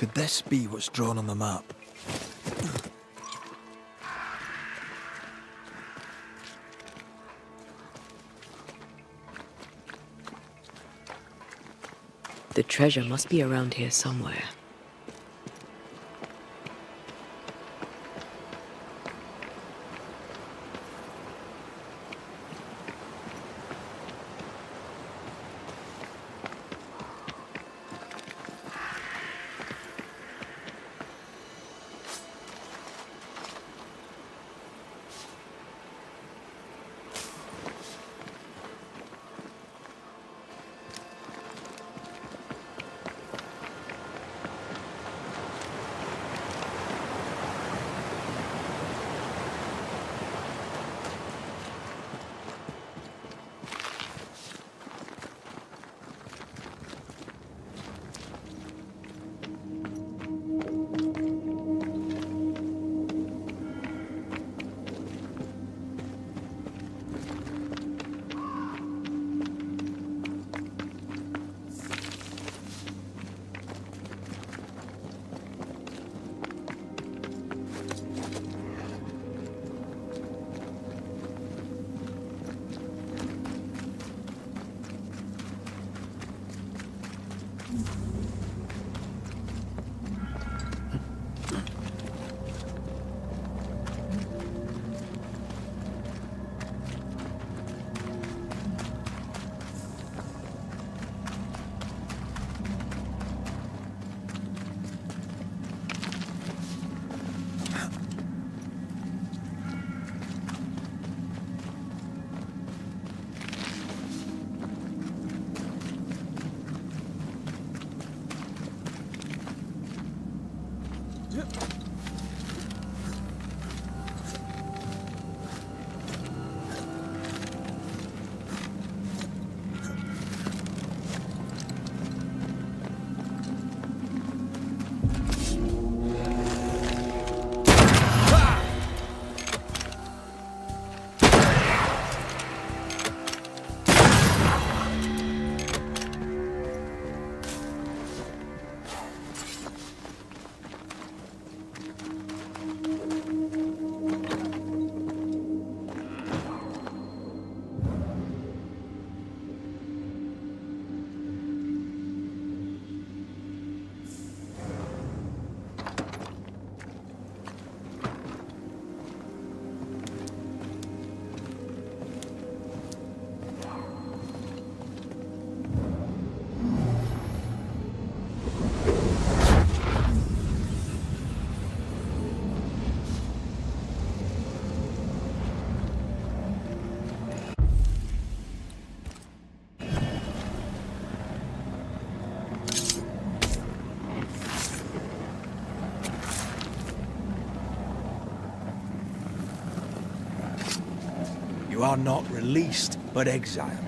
Could this be what's drawn on the map? The treasure must be around here somewhere. You are not released, but exiled.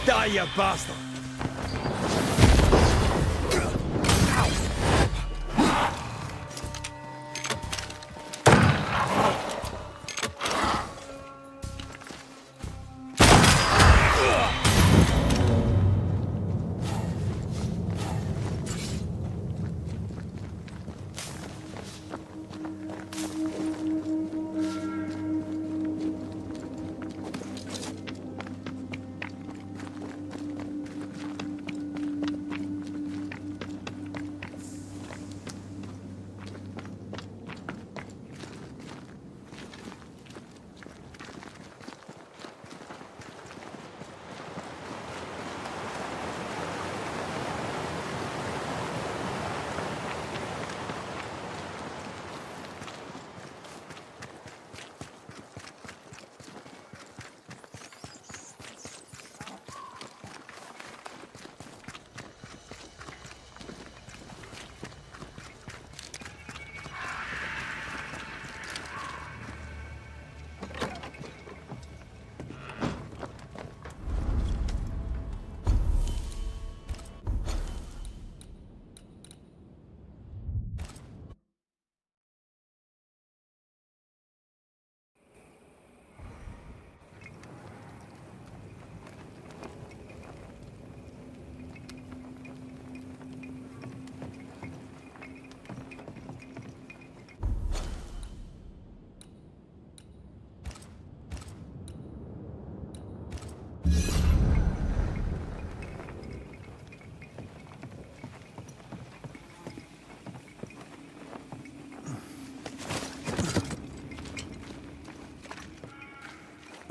Die, you bastard!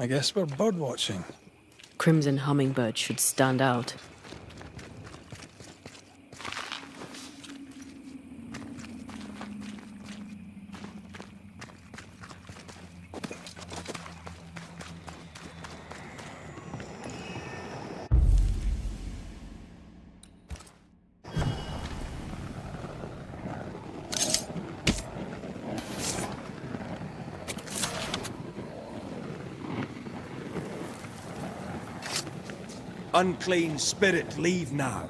I guess we're bird watching. Crimson hummingbird should stand out. Unclean spirit, leave now.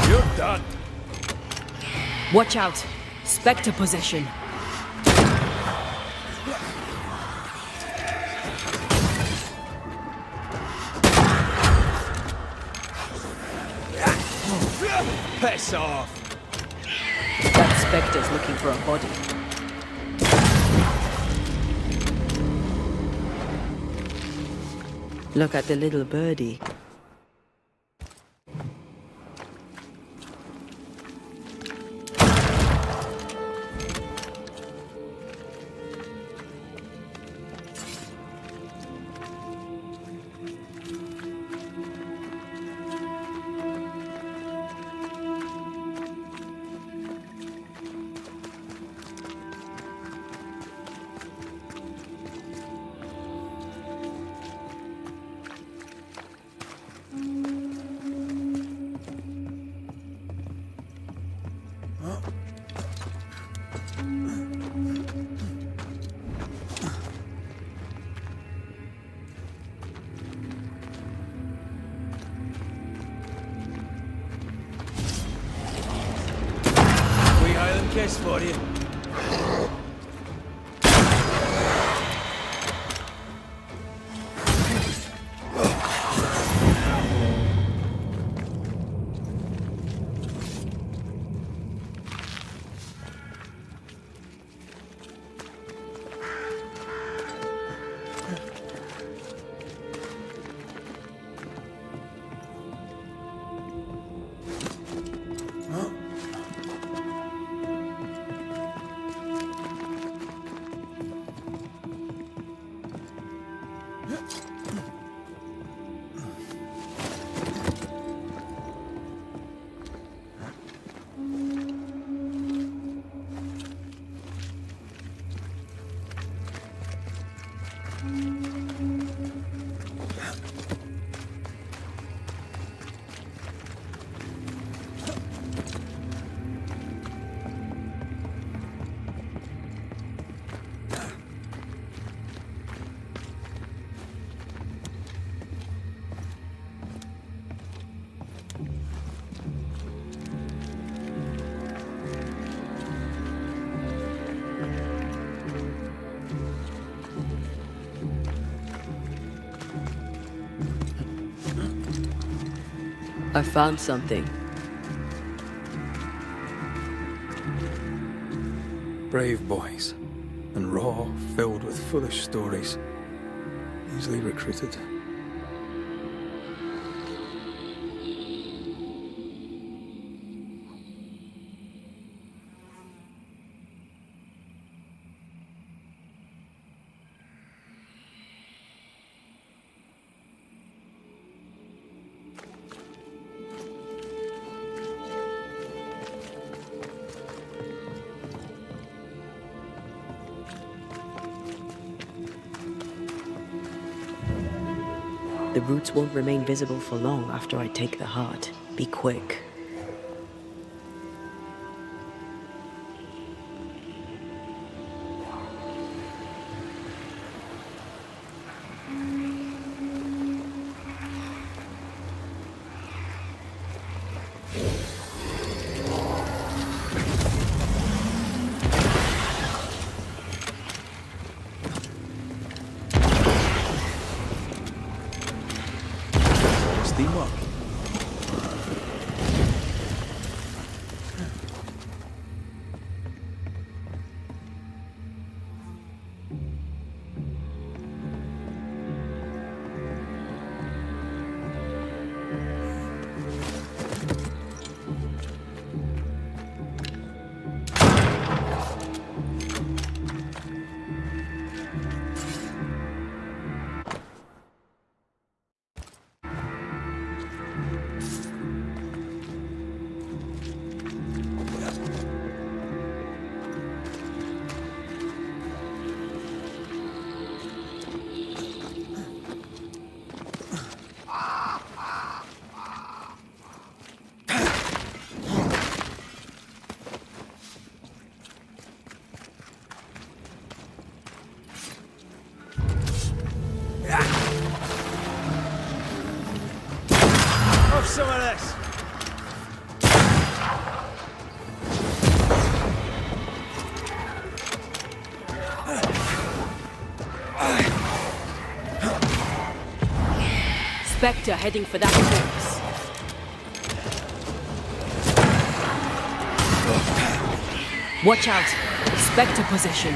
You're done. Watch out! Spectre possession. Piss off. That Spectre's looking for a body. Look at the little birdie. this for you. I found something. Brave boys. And raw, filled with foolish stories. Easily recruited. The roots won't remain visible for long after I take the heart. Be quick. Teamwork. Have some of this. Spectre heading for that corpse. Watch out! Spectre position.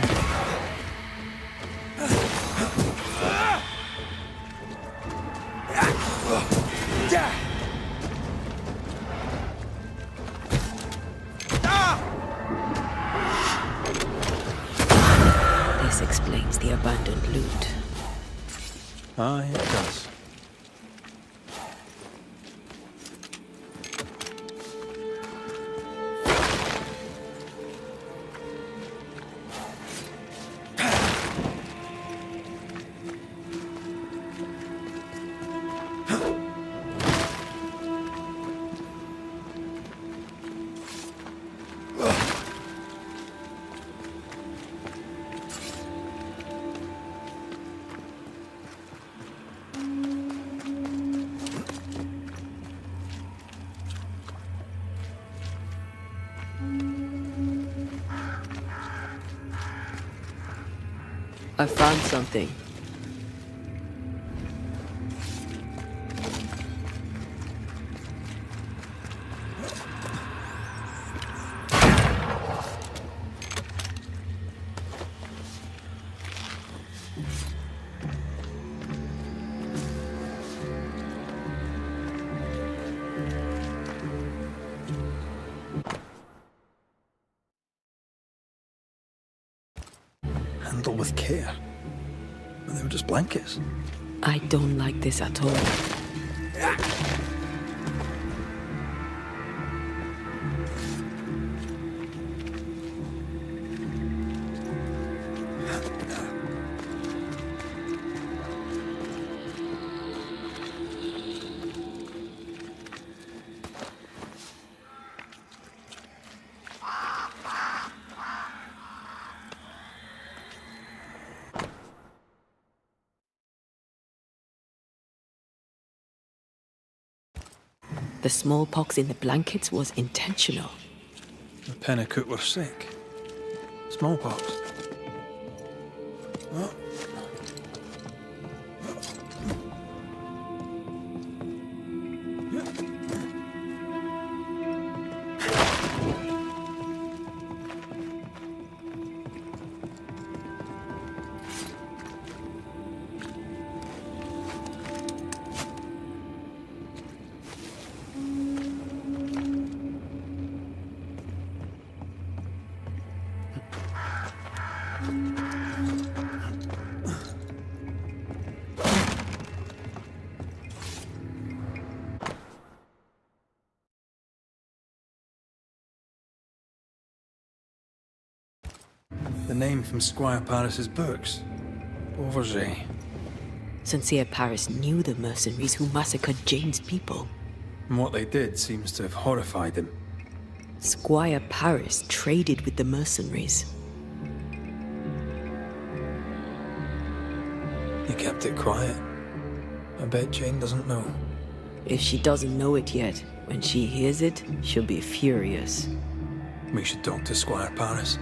This explains the abandoned loot. Aye, it does. I found something. Handled with care. But they were just blankets. I don't like this at all. The smallpox in the blankets was intentional. The Pennacook were sick. Smallpox. Oh. The name from Squire Paris's books. Beauverger. Sincere Paris knew the mercenaries who massacred Jane's people. And what they did seems to have horrified him. Squire Paris traded with the mercenaries. He kept it quiet. I bet Jane doesn't know. If she doesn't know it yet, when she hears it, she'll be furious. We should talk to Squire Paris.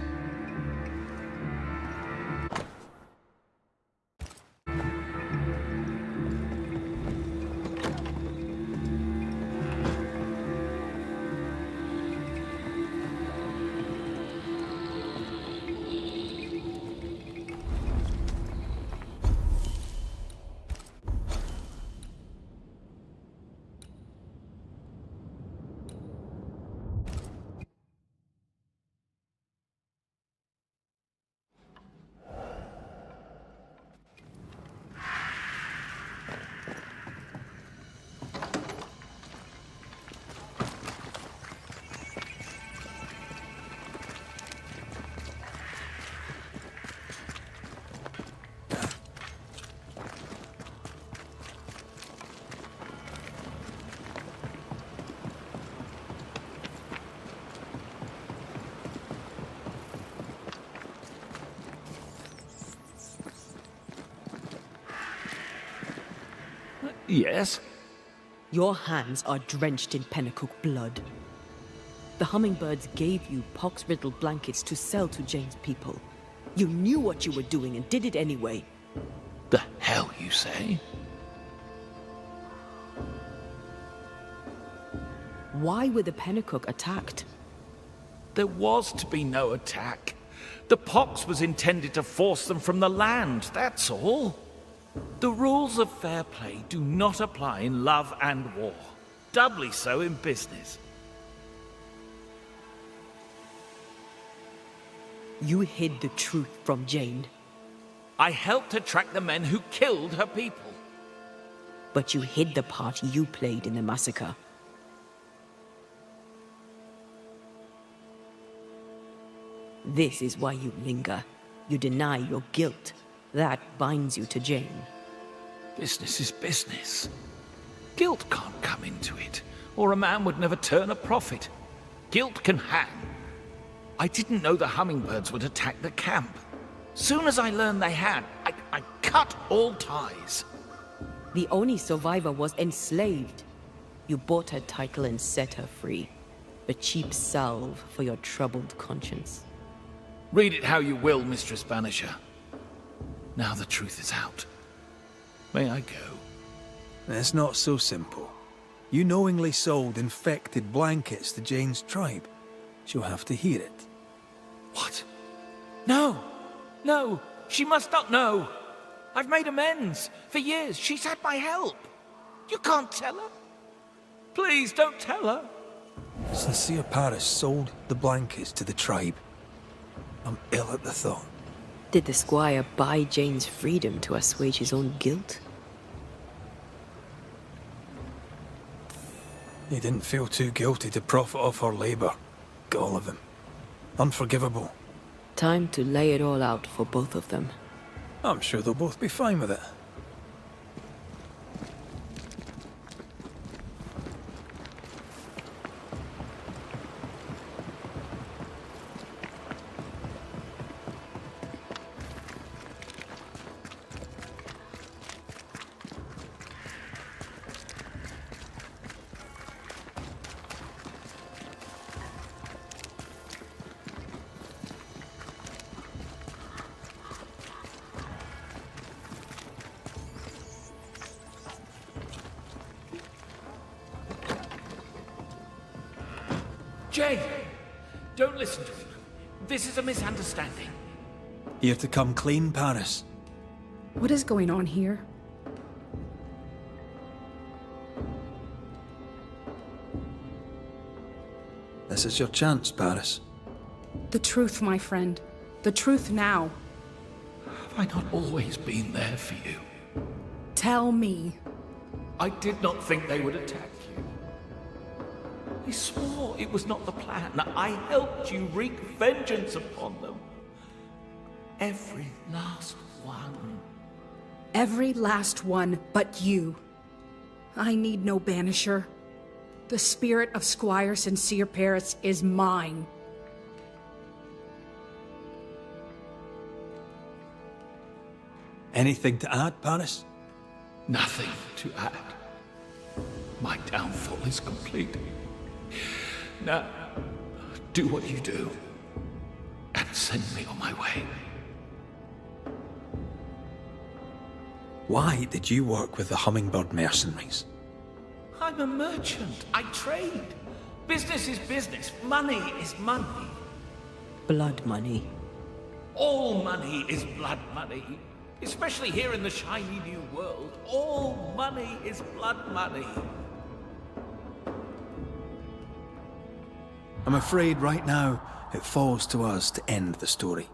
Yes? Your hands are drenched in Pennacook blood. The hummingbirds gave you pox-riddled blankets to sell to Jane's people. You knew what you were doing and did it anyway. The hell you say? Why were the Pennacook attacked? There was to be no attack. The pox was intended to force them from the land, that's all. The rules of fair play do not apply in love and war. Doubly so in business. You hid the truth from Jane. I helped to track the men who killed her people. But you hid the part you played in the massacre. This is why you linger. You deny your guilt. That binds you to Jane. Business is business. Guilt can't come into it, or a man would never turn a profit. Guilt can hang. I didn't know the hummingbirds would attack the camp. Soon as I learned they had, I cut all ties. The only survivor was enslaved. You bought her title and set her free. A cheap salve for your troubled conscience. Read it how you will, Mistress Banisher. Now the truth is out. May I go? It's not so simple. You knowingly sold infected blankets to Jane's tribe. She'll have to hear it. What? No! No! She must not know! I've made amends. For years, she's had my help. You can't tell her. Please, don't tell her. Sincere Paris sold the blankets to the tribe. I'm ill at the thought. Did the squire buy Jane's freedom to assuage his own guilt? He didn't feel too guilty to profit off her labor. All of him. Unforgivable. Time to lay it all out for both of them. I'm sure they'll both be fine with it. Jane! Don't listen to him. This is a misunderstanding. Here to come clean, Paris. What is going on here? This is your chance, Paris. The truth, my friend. The truth now. Have I not always been there for you? Tell me. I did not think they would attack you. I swore it was not the plan. I helped you wreak vengeance upon them. Every last one. Every last one but you. I need no banisher. The spirit of Squire Sincere Paris is mine. Anything to add, Paris? Nothing to add. My downfall is complete. Now, do what you do, and send me on my way. Why did you work with the Hummingbird mercenaries? I'm a merchant. I trade. Business is business. Money is money. Blood money. All money is blood money. Especially here in the shiny new world. All money is blood money. I'm afraid right now it falls to us to end the story.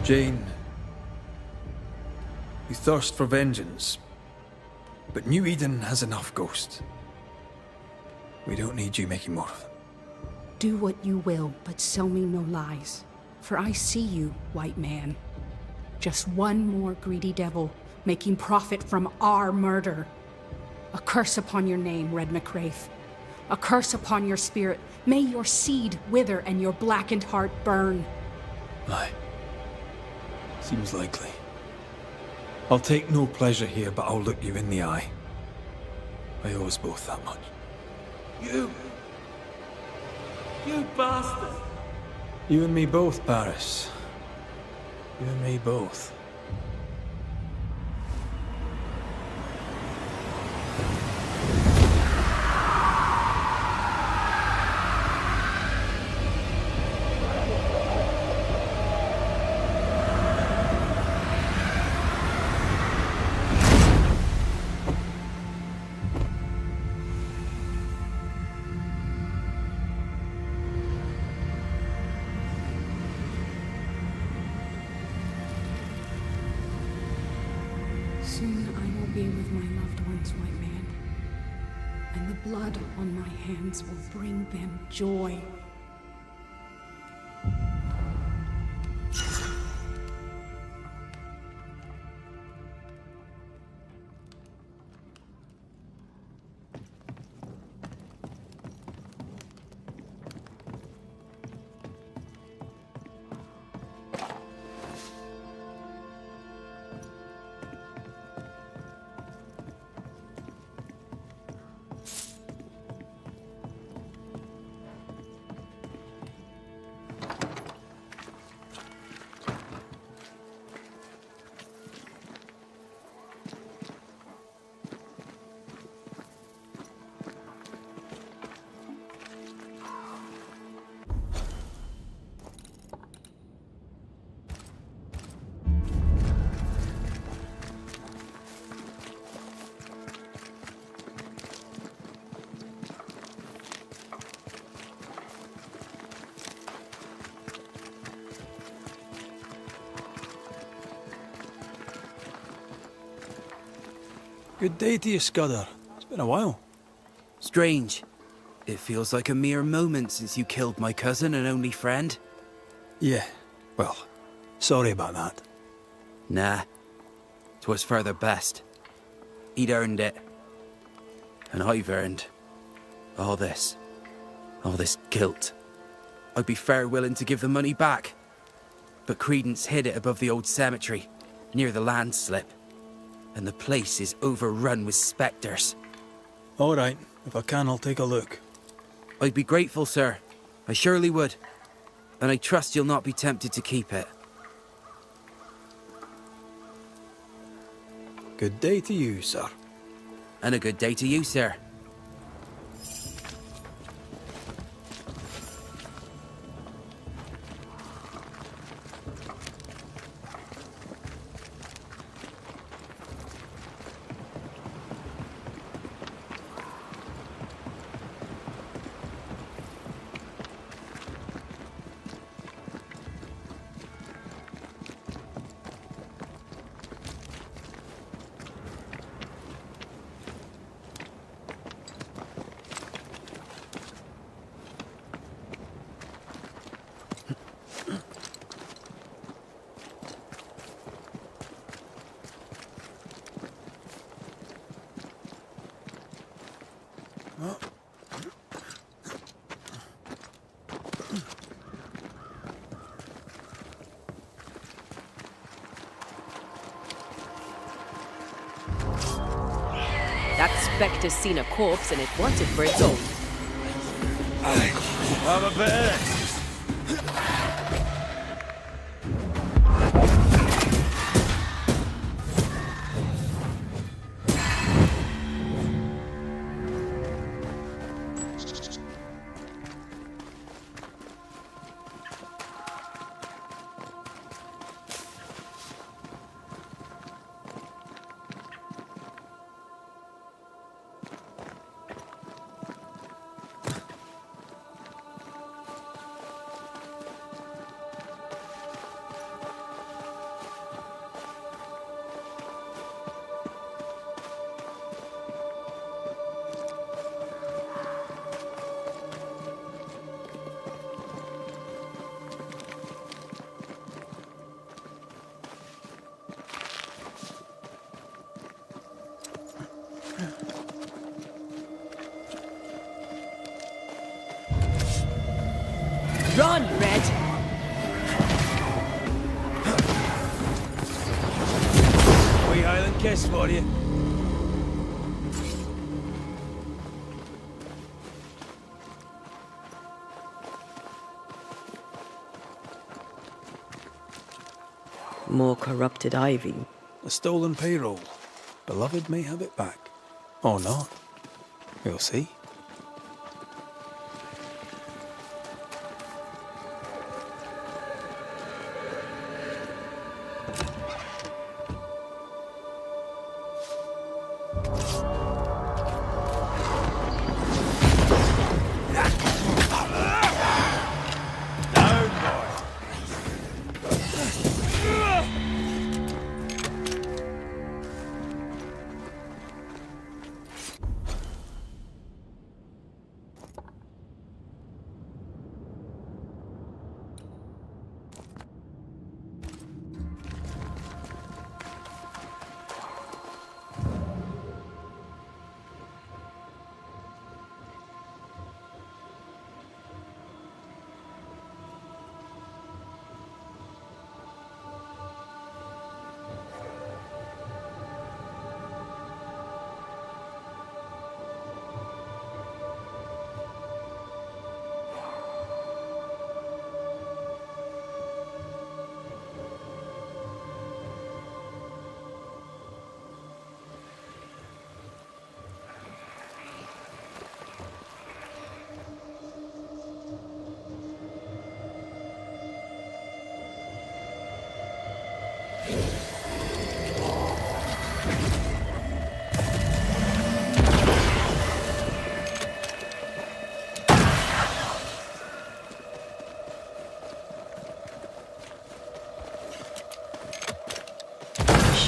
Jane, you thirst for vengeance, but New Eden has enough ghosts. We don't need you making more of them. Do what you will, but sow me no lies. For I see you, white man. Just one more greedy devil, making profit from our murder. A curse upon your name, Red McCraith. A curse upon your spirit. May your seed wither and your blackened heart burn. Aye. Seems likely. I'll take no pleasure here, but I'll look you in the eye. I owe us both that much. You bastard! You and me both, Paris. You and me both. Soon I will be with my loved ones, white man. And the blood on my hands will bring them joy. Good day to you, Scudder. It's been a while. Strange. It feels like a mere moment since you killed my cousin and only friend. Yeah, well, sorry about that. Nah. 'Twas for the best. He'd earned it. And I've earned all this. All this guilt. I'd be fair willing to give the money back. But Credence hid it above the old cemetery, near the landslip. And the place is overrun with spectres. All right, if I can, I'll take a look. I'd be grateful, sir. I surely would. And I trust you'll not be tempted to keep it. Good day to you, sir. And a good day to you, sir. That specter's seen a corpse and it wants it for its own. I'm a bear. Run, Red! Wee Highland kiss for you. More corrupted ivy. A stolen payroll. Beloved may have it back. Or not. We'll see.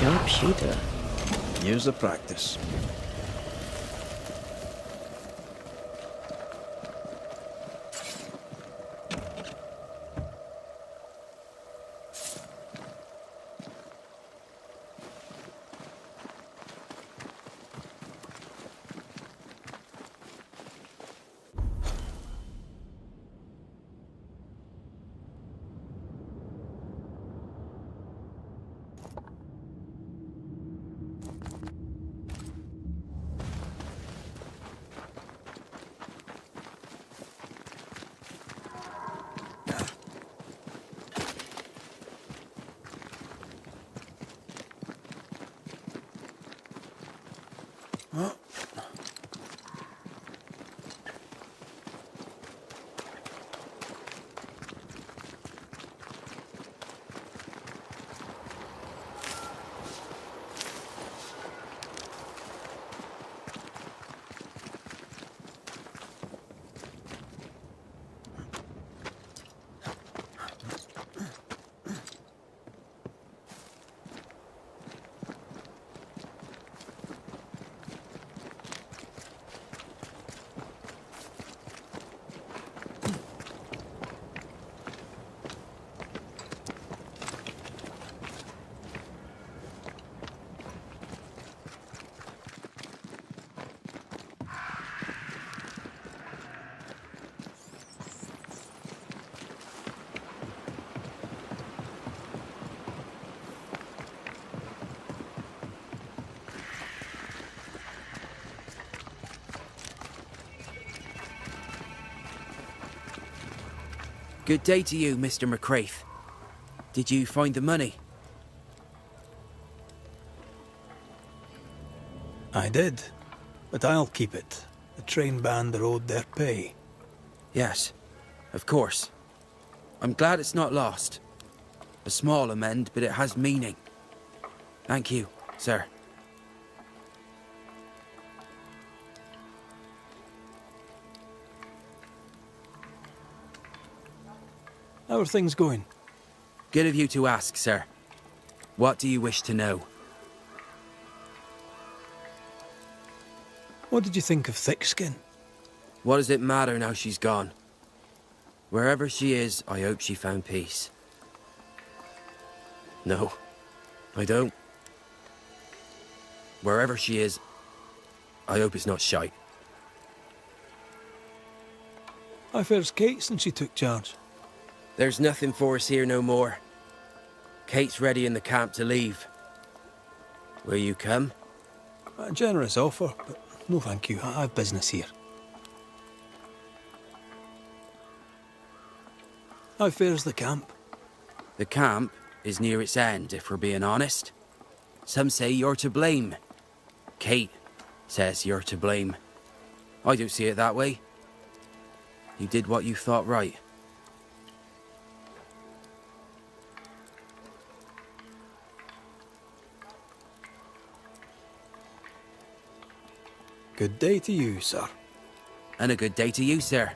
Sharpshooter. Years of practice. Good day to you, Mr. McCraith. Did you find the money? I did, but I'll keep it. The train band are owed their pay. Yes, of course. I'm glad it's not lost. A small amend, but it has meaning. Thank you, sir. How are things going? Good of you to ask, sir. What do you wish to know? What did you think of Thickskin? What does it matter now she's gone? Wherever she is, I hope she found peace. No, I don't. Wherever she is, I hope it's not shite. How fares Kate since she took charge? There's nothing for us here no more. Kate's ready in the camp to leave. Will you come? A generous offer, but no thank you. I have business here. How fares the camp? The camp is near its end, if we're being honest. Some say you're to blame. Kate says you're to blame. I don't see it that way. You did what you thought right. Good day to you, sir. And a good day to you, sir.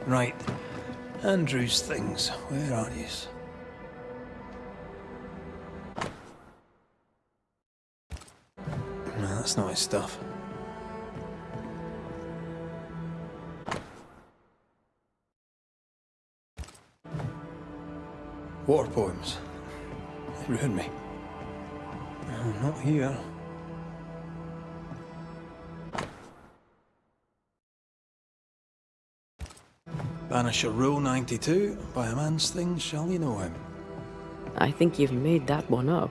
Right. Andrew's things. Where are yous? No, that's not his stuff. War poems. They ruined me. No, not here. Banisher Rule 92. By a man's things shall you know him. I think you've made that one up.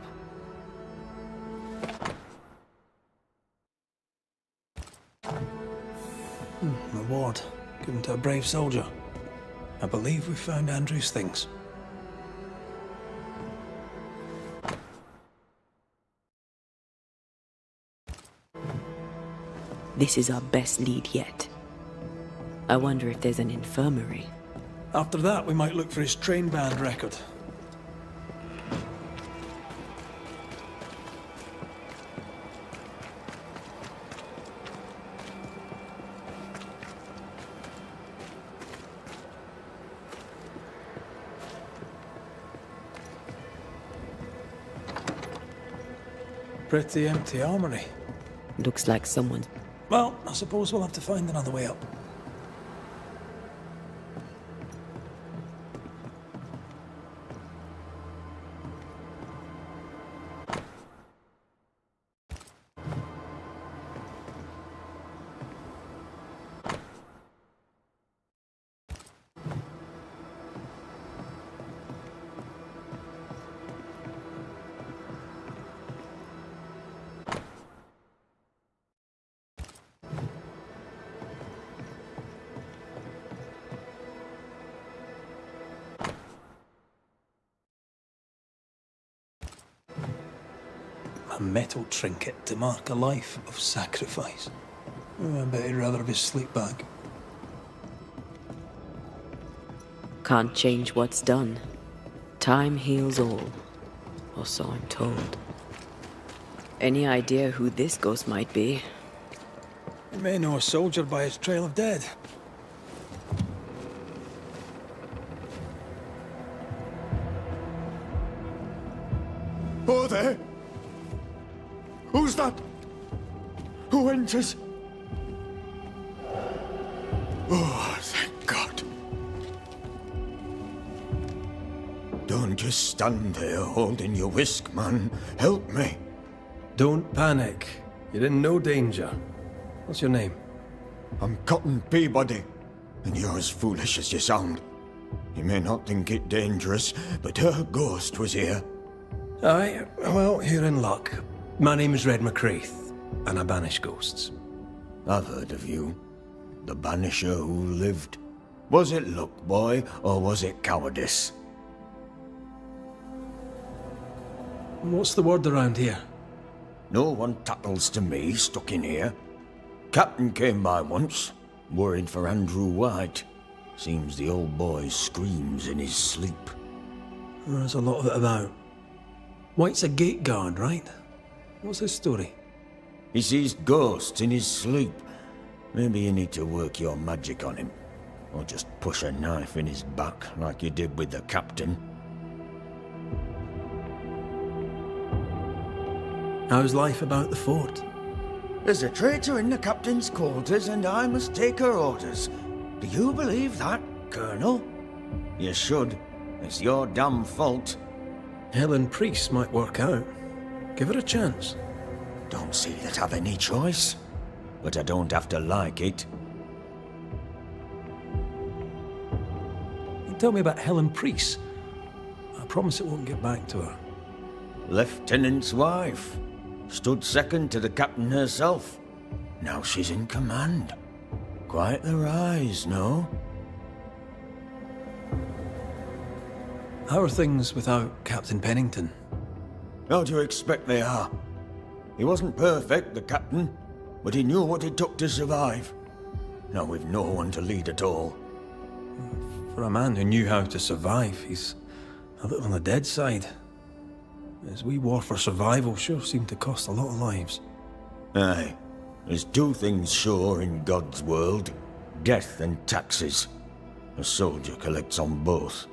Reward. Given to a brave soldier. I believe we found Andrew's things. This is our best lead yet. I wonder if there's an infirmary. After that, we might look for his train band record. Pretty empty armory. Looks like someone's... Well, I suppose we'll have to find another way up. A metal trinket to mark a life of sacrifice. Oh, I bet he'd rather have his sleep bag. Can't change what's done. Time heals all. Or so I'm told. Any idea who this ghost might be? You may know a soldier by his trail of dead. Oh, there! Who's that? Who enters? Oh, thank God. Don't just stand there holding your whisk, man. Help me. Don't panic. You're in no danger. What's your name? I'm Cotton Peabody, and you're as foolish as you sound. You may not think it dangerous, but her ghost was here. Aye, well, you're in luck. My name is Red McCraith, and I banish ghosts. I've heard of you. The Banisher who lived. Was it luck, boy, or was it cowardice? What's the word around here? No one tattles to me stuck in here. Captain came by once, worried for Andrew White. Seems the old boy screams in his sleep. There's a lot of it about. White's a gate guard, right? What's his story? He sees ghosts in his sleep. Maybe you need to work your magic on him. Or just push a knife in his back like you did with the captain. How's life about the fort? There's a traitor in the captain's quarters and I must take her orders. Do you believe that, Colonel? You should. It's your damn fault. Helen Priest might work out. Give her a chance. Don't see that I've any choice. But I don't have to like it. You tell me about Helen Priest. I promise it won't get back to her. Lieutenant's wife. Stood second to the captain herself. Now she's in command. Quite the rise, no? How are things without Captain Pennington? How do you expect they are? He wasn't perfect, the captain, but he knew what it took to survive. Now we've no one to lead at all. For a man who knew how to survive, he's a little on the dead side. His wee war for survival sure seemed to cost a lot of lives. Aye. There's two things sure in God's world. Death and taxes. A soldier collects on both.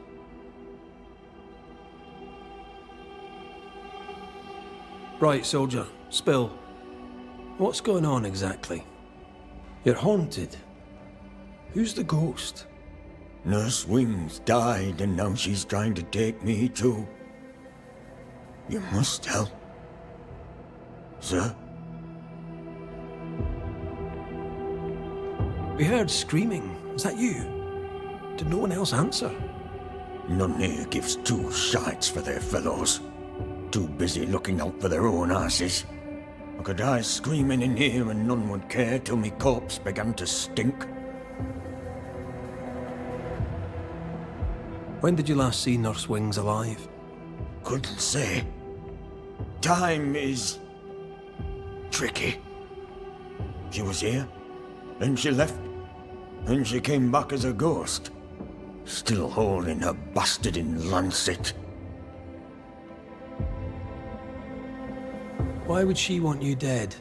Right, soldier. Spill. What's going on exactly? You're haunted. Who's the ghost? Nurse Wings died and now she's trying to take me too. You must help. Sir? We heard screaming. Is that you? Did no one else answer? None here gives two shites for their fellows. Too busy looking out for their own asses. I could die screaming in here and none would care till me corpse began to stink. When did you last see Nurse Wings alive? Couldn't say. Time is tricky. She was here, then she left, then she came back as a ghost. Still holding her bastard in lancet. Why would she want you dead?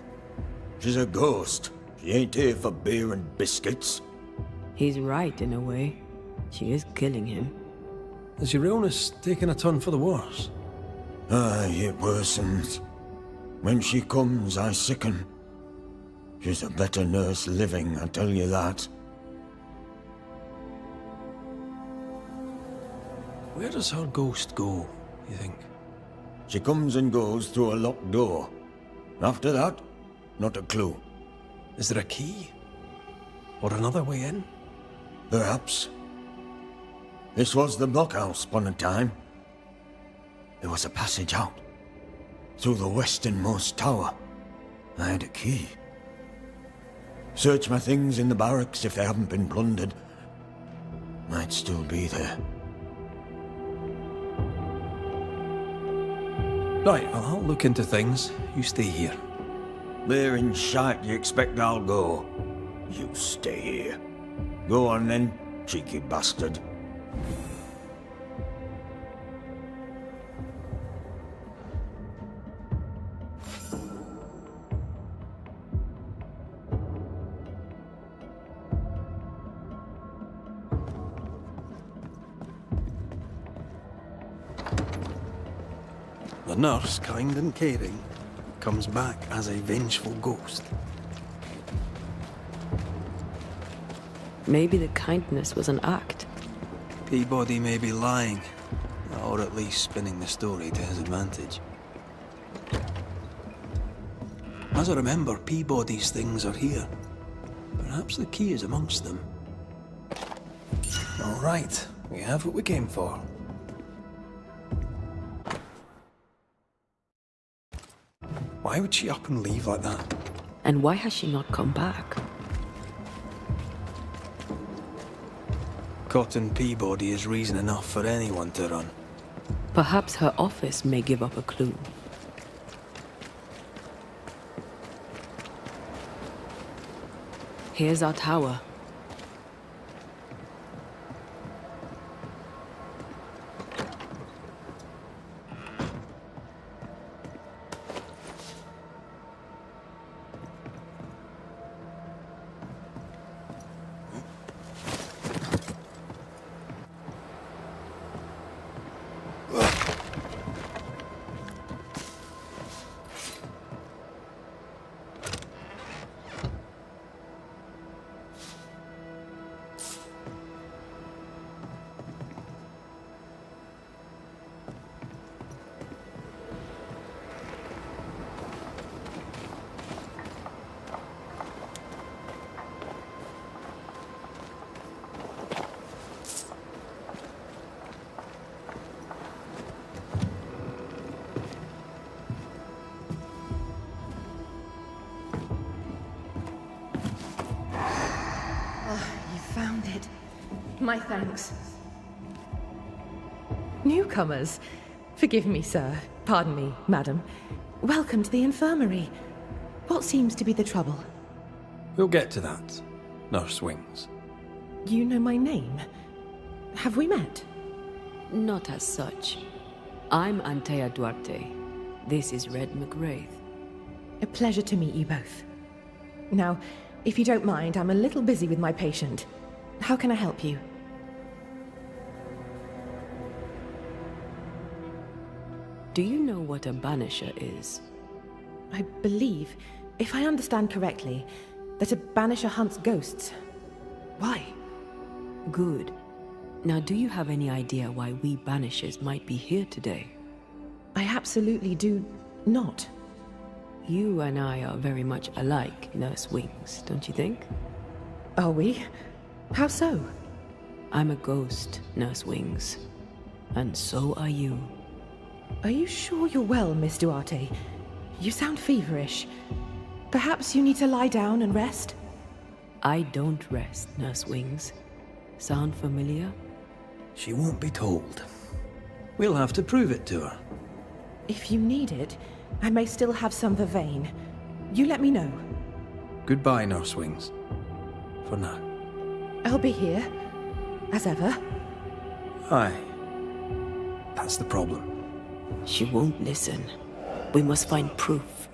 She's a ghost. She ain't here for beer and biscuits. He's right in a way. She is killing him. Is your illness taking a turn for the worse? Aye, it worsens. When she comes, I sicken. She's a better nurse living, I tell you that. Where does her ghost go, you think? She comes and goes through a locked door. After that, not a clue. Is there a key? Or another way in? Perhaps. This was the blockhouse upon a time. There was a passage out. Through the westernmost tower. I had a key. Search my things in the barracks if they haven't been plundered. Might still be there. Right, well, I'll look into things. You stay here. There in shite you expect I'll go. You stay here. Go on then, cheeky bastard. The nurse, kind and caring, comes back as a vengeful ghost. Maybe the kindness was an act. Peabody may be lying, or at least spinning the story to his advantage. As I remember, Peabody's things are here. Perhaps the key is amongst them. All right, we have what we came for. Why would she up and leave like that? And why has she not come back? Cotton Peabody is reason enough for anyone to run. Perhaps her office may give up a clue. Here's our tower. Found it. My thanks. Newcomers. Forgive me, sir. Pardon me, madam. Welcome to the infirmary. What seems to be the trouble? We'll get to that, Nurse Wings. You know my name? Have we met? Not as such. I'm Antea Duarte. This is Red McWraith. A pleasure to meet you both. Now, if you don't mind, I'm a little busy with my patient. How can I help you? Do you know what a banisher is? I believe, if I understand correctly, that a banisher hunts ghosts. Why? Good. Now, do you have any idea why we banishers might be here today? I absolutely do not. You and I are very much alike, Nurse Wings, don't you think? Are we? How so? I'm a ghost, Nurse Wings. And so are you. Are you sure you're well, Miss Duarte? You sound feverish. Perhaps you need to lie down and rest? I don't rest, Nurse Wings. Sound familiar? She won't be told. We'll have to prove it to her. If you need it, I may still have some vervain. You let me know. Goodbye, Nurse Wings. For now. I'll be here, as ever. Aye. That's the problem. She won't listen. We must find proof.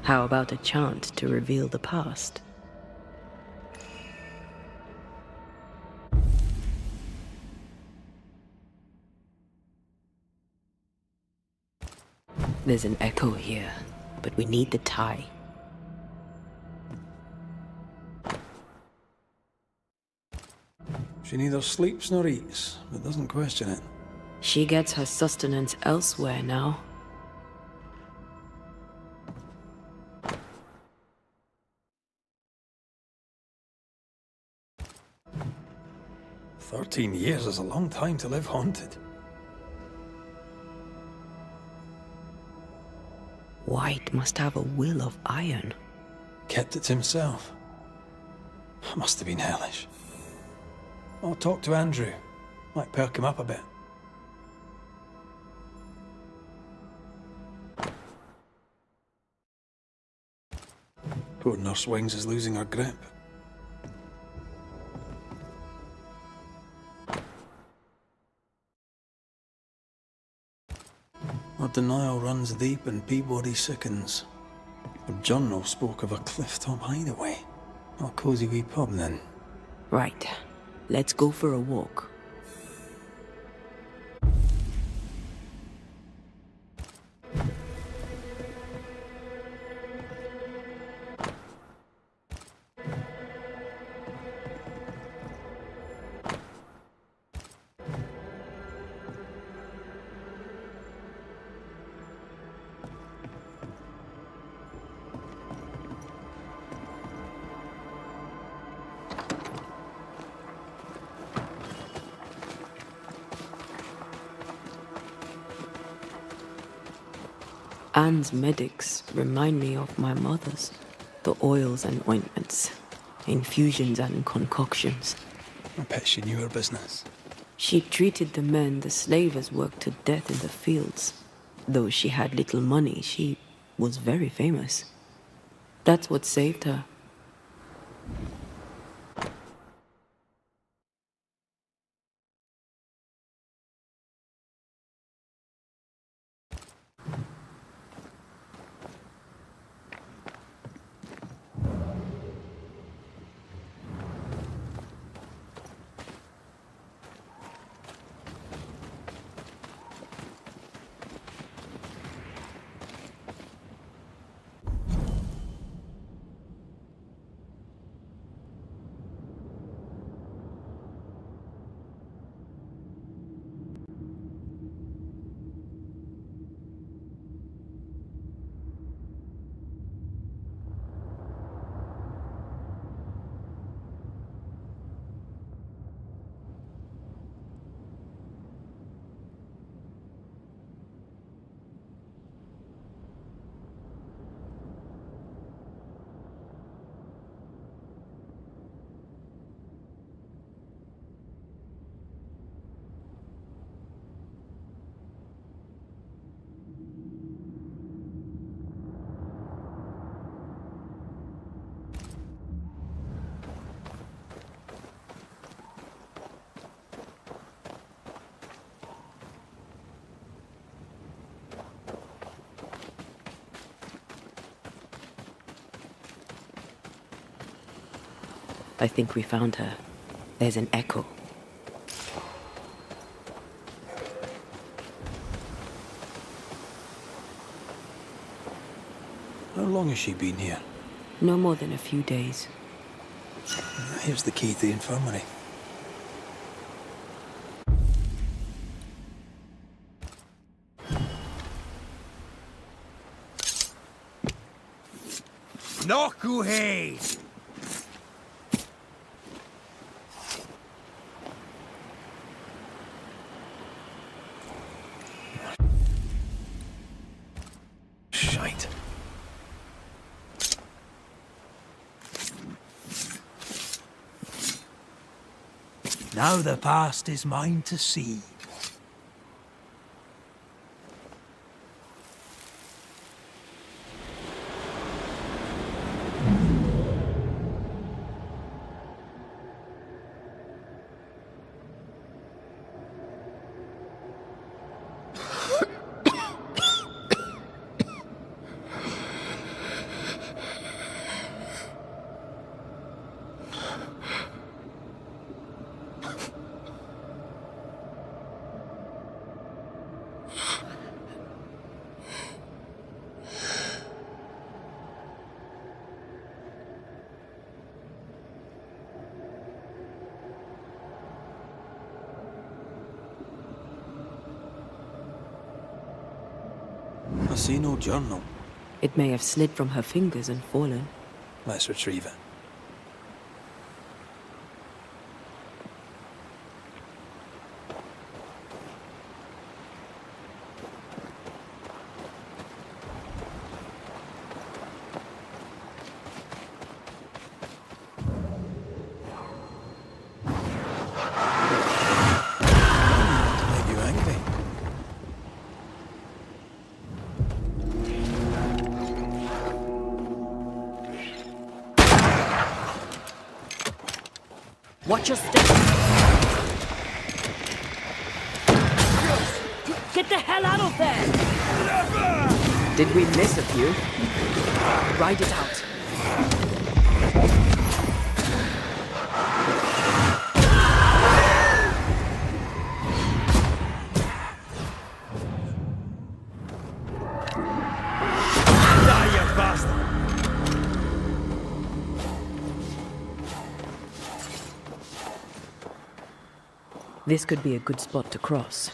How about a chant to reveal the past? There's an echo here, but we need the tie. She neither sleeps nor eats, but doesn't question it. She gets her sustenance elsewhere now. "13 years is a long time to live haunted." White must have a will of iron. Kept it to himself. Must have been hellish. I'll talk to Andrew. Might perk him up a bit. Poor Nurse Wings is losing her grip. Her denial runs deep and Peabody sickens. Her journal spoke of a clifftop hideaway. Not a cozy wee pub then. Right. Let's go for a walk. Anne's medics remind me of my mother's. The oils and ointments, infusions and concoctions. I bet she knew her business. She treated the men the slavers worked to death in the fields. Though she had little money, she was very famous. That's what saved her. I think we found her. There's an echo. How long has she been here? No more than a few days. Here's the key to the infirmary. Nokuhei! Shite. Now the past is mine to see. I see no journal. It may have slid from her fingers and fallen. Let's retrieve it. Make you angry. Watch your step! Get the hell out of there! Did we miss a few? Ride it out. Die, you bastard! This could be a good spot to cross.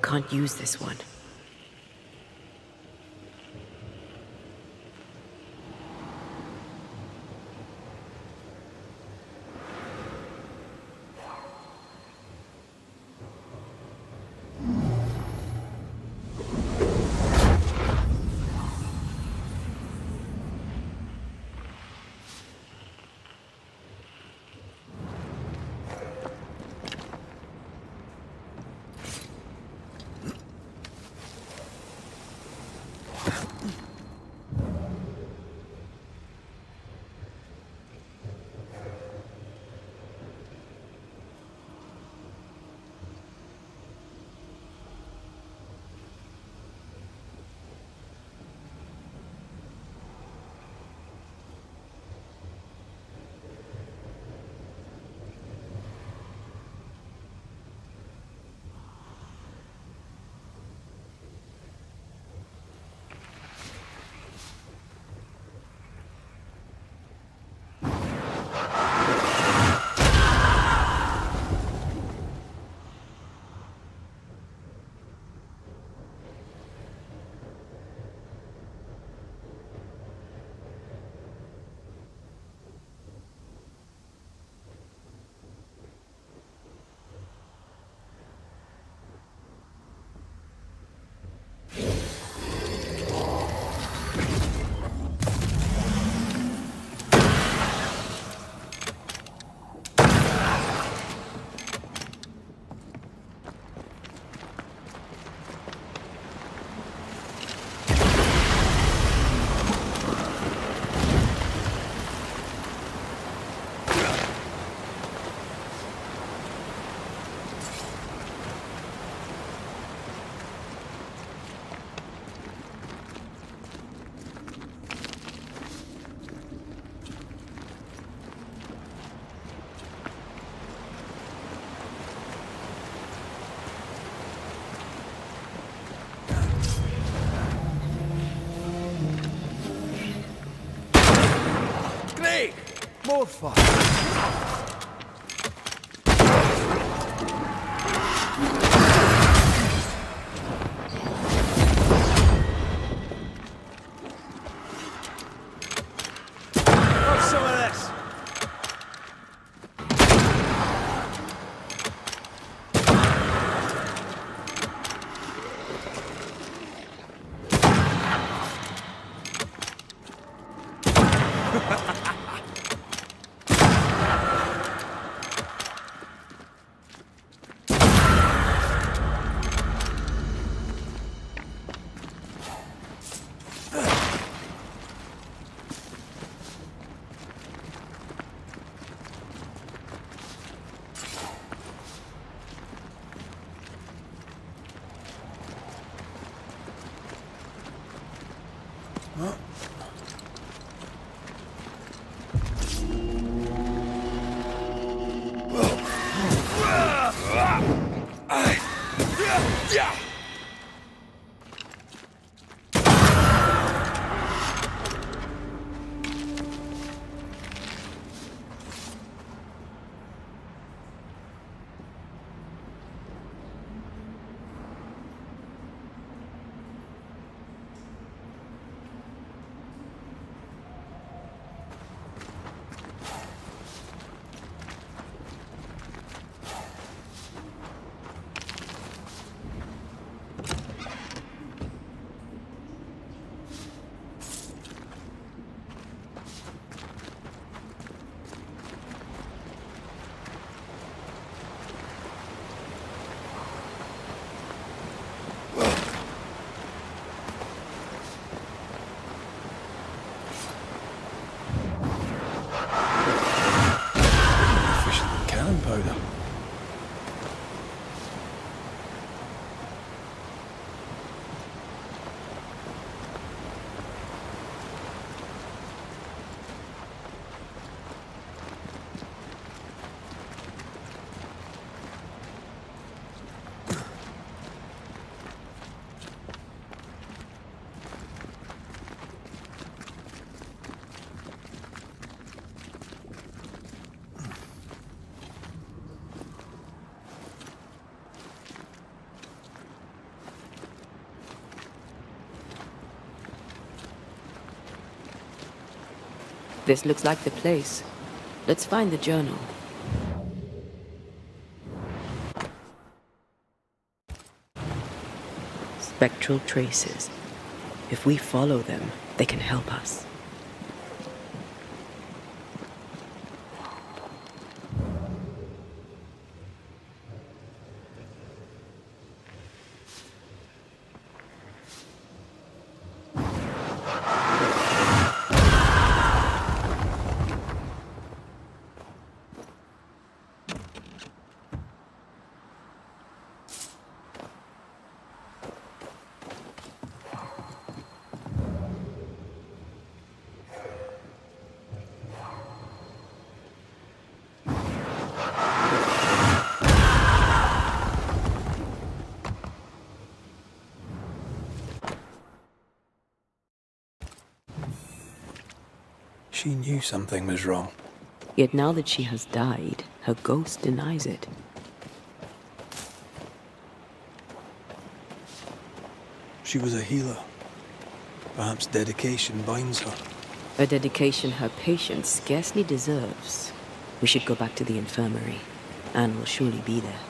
Can't use this one. sword fight. Have some of this. Cannon powder. This looks like the place. Let's find the journal. Spectral traces. If we follow them, they can help us. She knew something was wrong. Yet now that she has died, her ghost denies it. She was a healer. Perhaps dedication binds her. A dedication her patient scarcely deserves. We should go back to the infirmary. Anne will surely be there.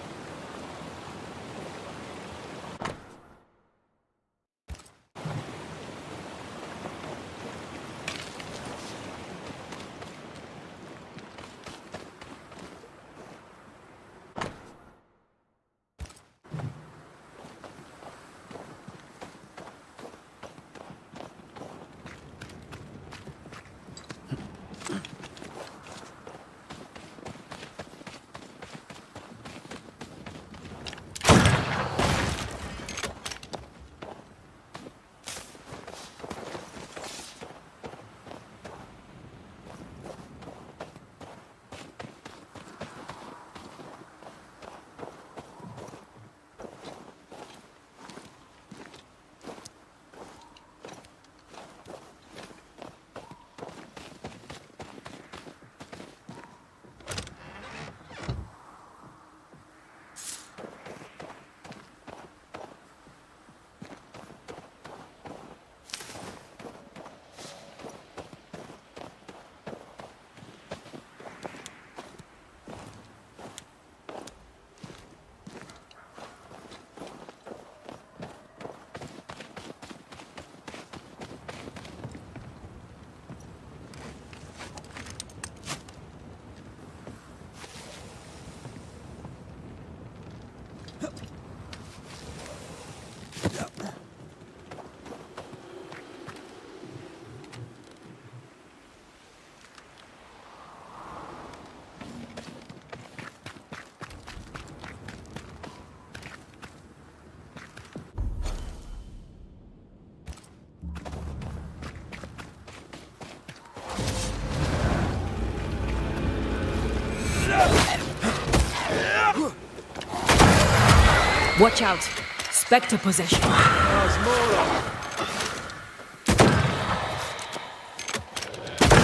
Watch out! Spectre possession. There's more of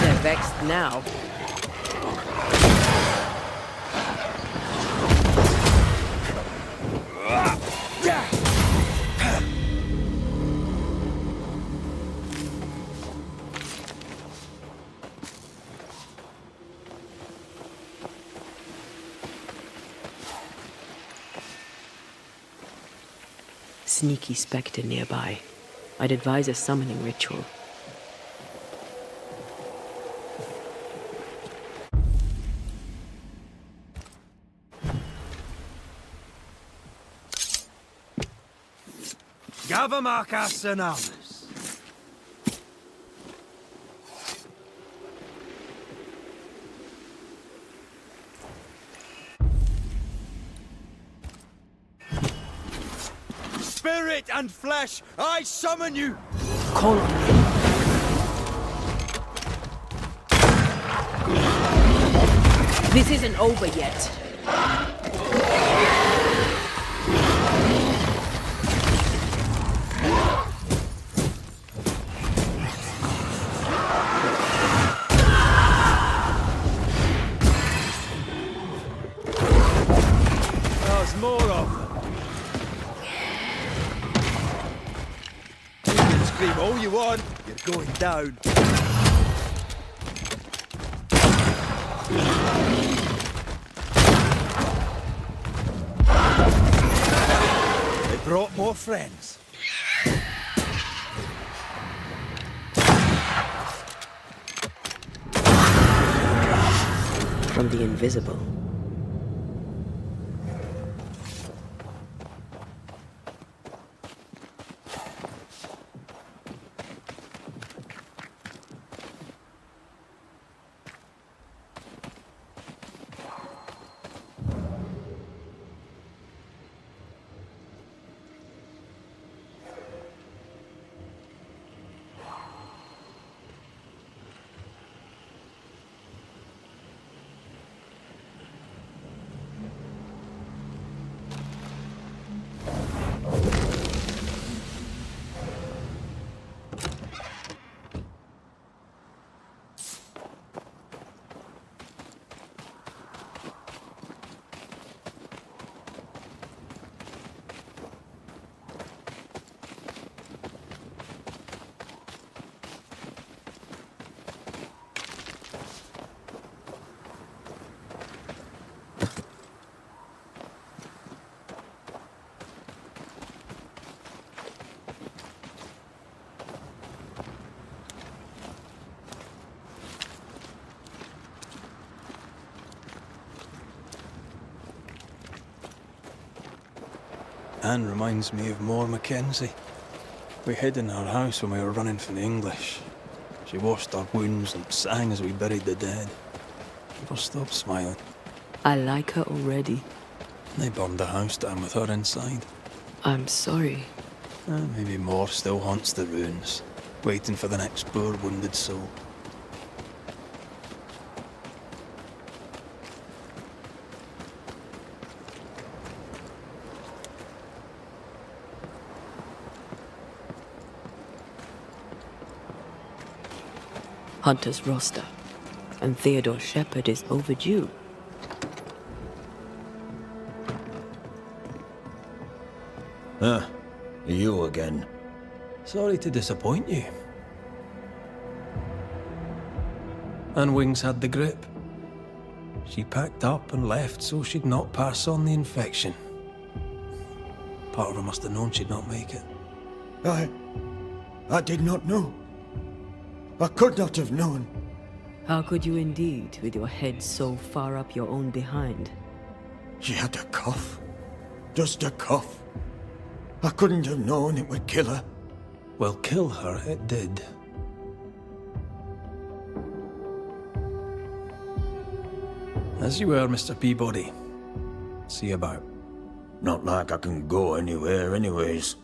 They're vexed now. Sneaky spectre nearby. I'd advise a summoning ritual. Gavamarcas and Almas. Spirit and flesh, I summon you! Call on me. This isn't over yet. There's more of them. You can scream all you want, you're going down. They brought more friends. From the invisible. Anne reminds me of More Mackenzie. We hid in our house when we were running from the English. She washed our wounds and sang as we buried the dead. Never stopped smiling. I like her already. They burned the house down with her inside. I'm sorry. Maybe more still haunts the ruins, waiting for the next poor wounded soul. Hunter's roster. And Theodore Shepherd is overdue. You again. Sorry to disappoint you. And Wings had the grip. She packed up and left so she'd not pass on the infection. Part of her must have known she'd not make it. I did not know. I could not have known. How could you indeed, with your head so far up your own behind? She had a cough. Just a cough. I couldn't have known it would kill her. Well, kill her it did. As you were, Mr. Peabody. See you about. Not like I can go anywhere anyways.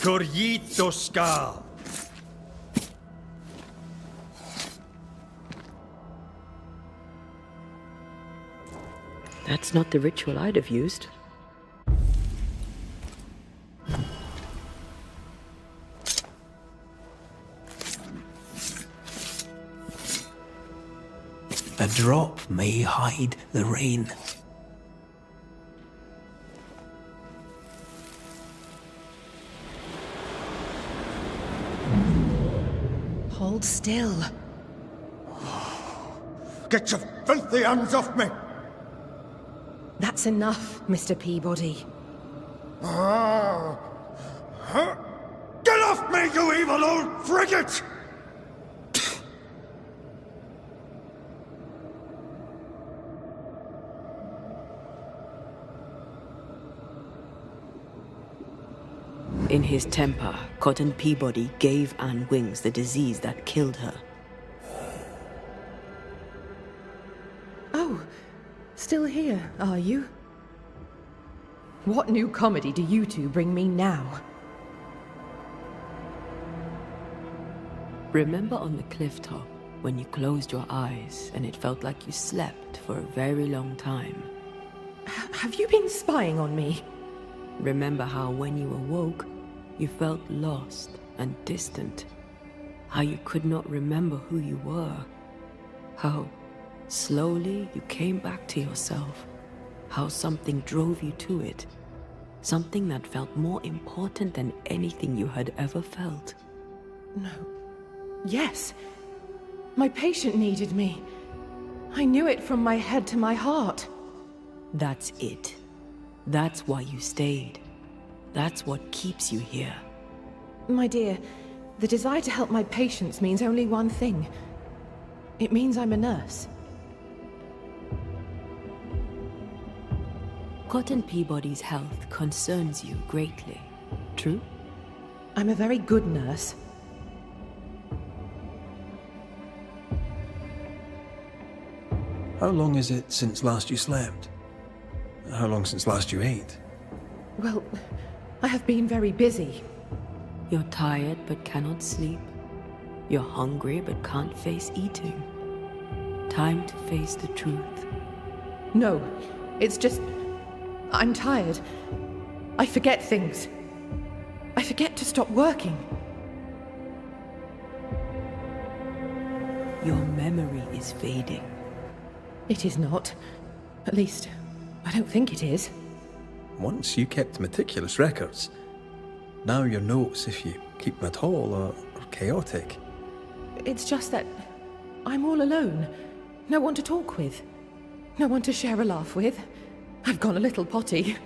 Corrito Ska. That's not the ritual I'd have used. A drop may hide the rain. Hold still. Get your filthy hands off me! That's enough, Mr. Peabody. Get off me, you evil old frigate! In his temper, Cotton Peabody gave Anne Wings the disease that killed her. Oh, still here, are you? What new comedy do you two bring me now? Remember on the cliff top when you closed your eyes and it felt like you slept for a very long time? Have you been spying on me? Remember how when you awoke, you felt lost and distant? How you could not remember who you were? How slowly you came back to yourself? How something drove you to it? Something that felt more important than anything you had ever felt? No. Yes. My patient needed me. I knew it from my head to my heart. That's it. That's why you stayed. That's what keeps you here. My dear, the desire to help my patients means only one thing. It means I'm a nurse. Cotton Peabody's health concerns you greatly, true? I'm a very good nurse. How long is it since last you slept? How long since last you ate? Well, I have been very busy. You're tired but cannot sleep. You're hungry but can't face eating. Time to face the truth. No, it's just... I'm tired. I forget things. I forget to stop working. Your memory is fading. It is not. At least, I don't think it is. Once you kept meticulous records. Now your notes, if you keep them at all, are chaotic. It's just that I'm all alone. No one to talk with. No one to share a laugh with. I've gone a little potty.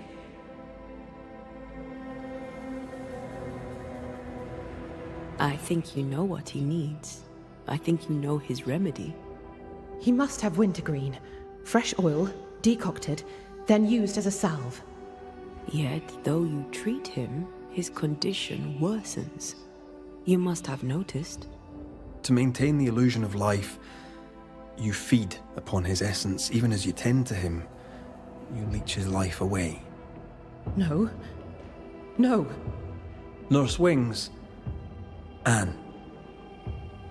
I think you know what he needs. I think you know his remedy. He must have wintergreen. Fresh oil, decocted, then used as a salve. Yet, though you treat him, his condition worsens. You must have noticed. To maintain the illusion of life, you feed upon his essence. Even as you tend to him, you leech his life away. No. No. Nurse Wings. Anne.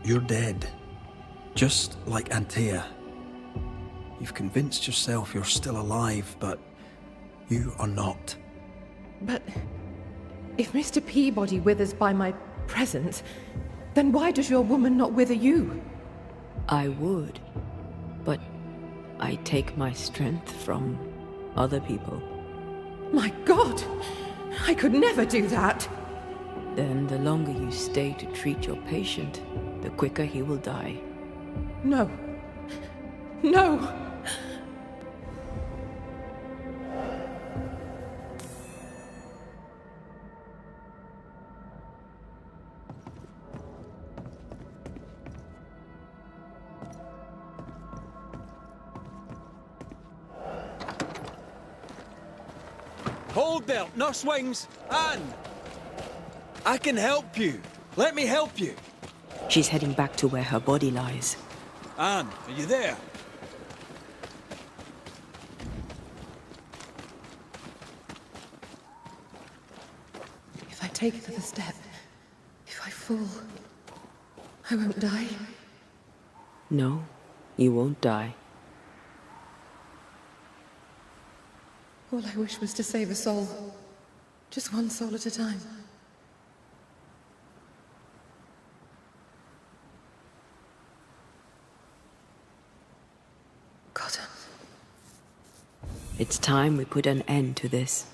You're dead. Just like Antea. You've convinced yourself you're still alive, but you are not. But if Mr. Peabody withers by my presence, then why does your woman not wither you? I would, but I take my strength from other people. My God! I could never do that! Then the longer you stay to treat your patient, the quicker he will die. No. No! Hold there, Nurse Wings! Anne! I can help you. Let me help you. She's heading back to where her body lies. Anne, are you there? If I take another step, if I fall, I won't die. No, you won't die. All I wish was to save a soul. Just one soul at a time. Cotton. It's time we put an end to this.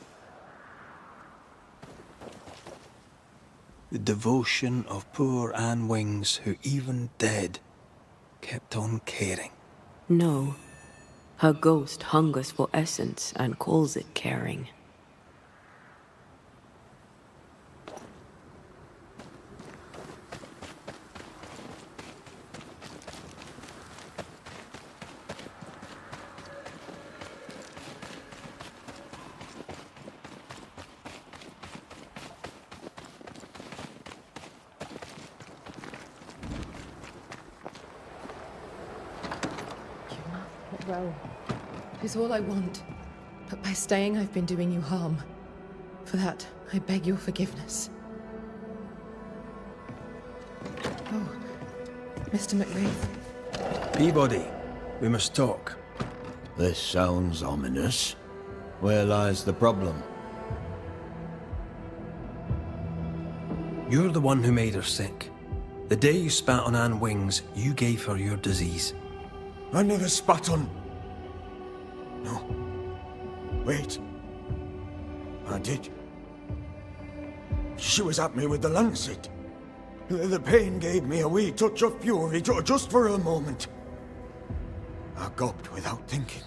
The devotion of poor Anne Wings, who even dead, kept on caring. No. Her ghost hungers for essence and calls it caring. Well, is all I want. But by staying, I've been doing you harm. For that, I beg your forgiveness. Oh, Mr. McWraith. Peabody, we must talk. This sounds ominous. Where lies the problem? You're the one who made her sick. The day you spat on Anne Wings, you gave her your disease. I never spat on... No. Wait. I did. She was at me with the lancet. The pain gave me a wee touch of fury, just for a moment. I gulped without thinking.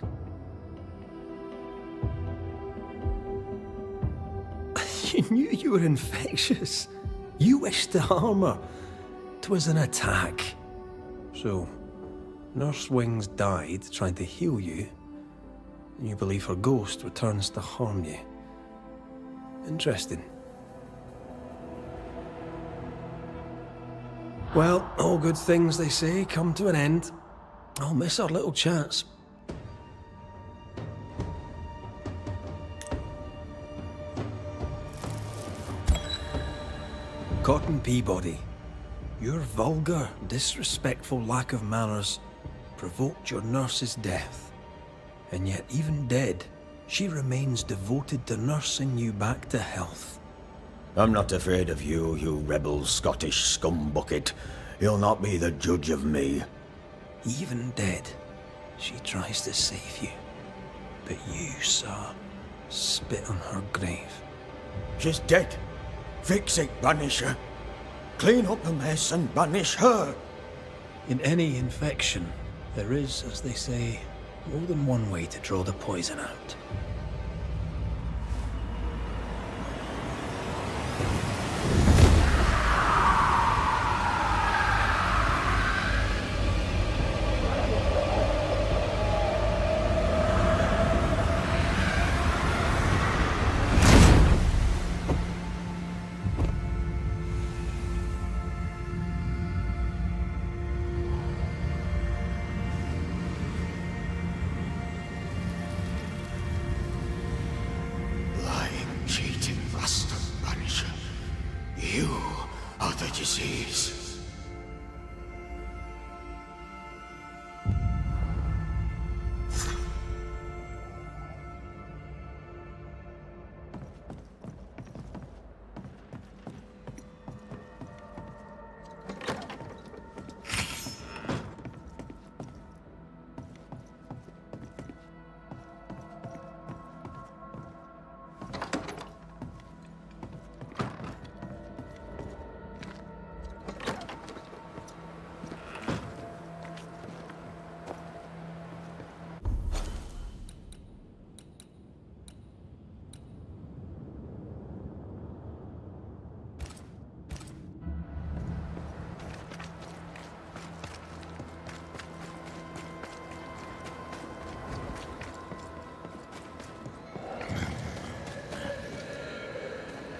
You knew you were infectious. You wished to harm her. 'Twas an attack. So, Nurse Wings died trying to heal you, and you believe her ghost returns to harm you. Interesting. Well, all good things, they say, come to an end. I'll miss our little chats. Cotton Peabody, your vulgar, disrespectful lack of manners provoked your nurse's death. And yet, even dead, she remains devoted to nursing you back to health. I'm not afraid of you, you rebel Scottish scumbucket. You'll not be the judge of me. Even dead, she tries to save you. But you, sir, spit on her grave. She's dead. Fix it, Banisher. Clean up the mess and banish her. In any infection, there is, as they say, more than one way to draw the poison out. You are the disease.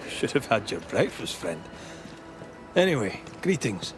Should have had your breakfast, friend. Anyway, greetings.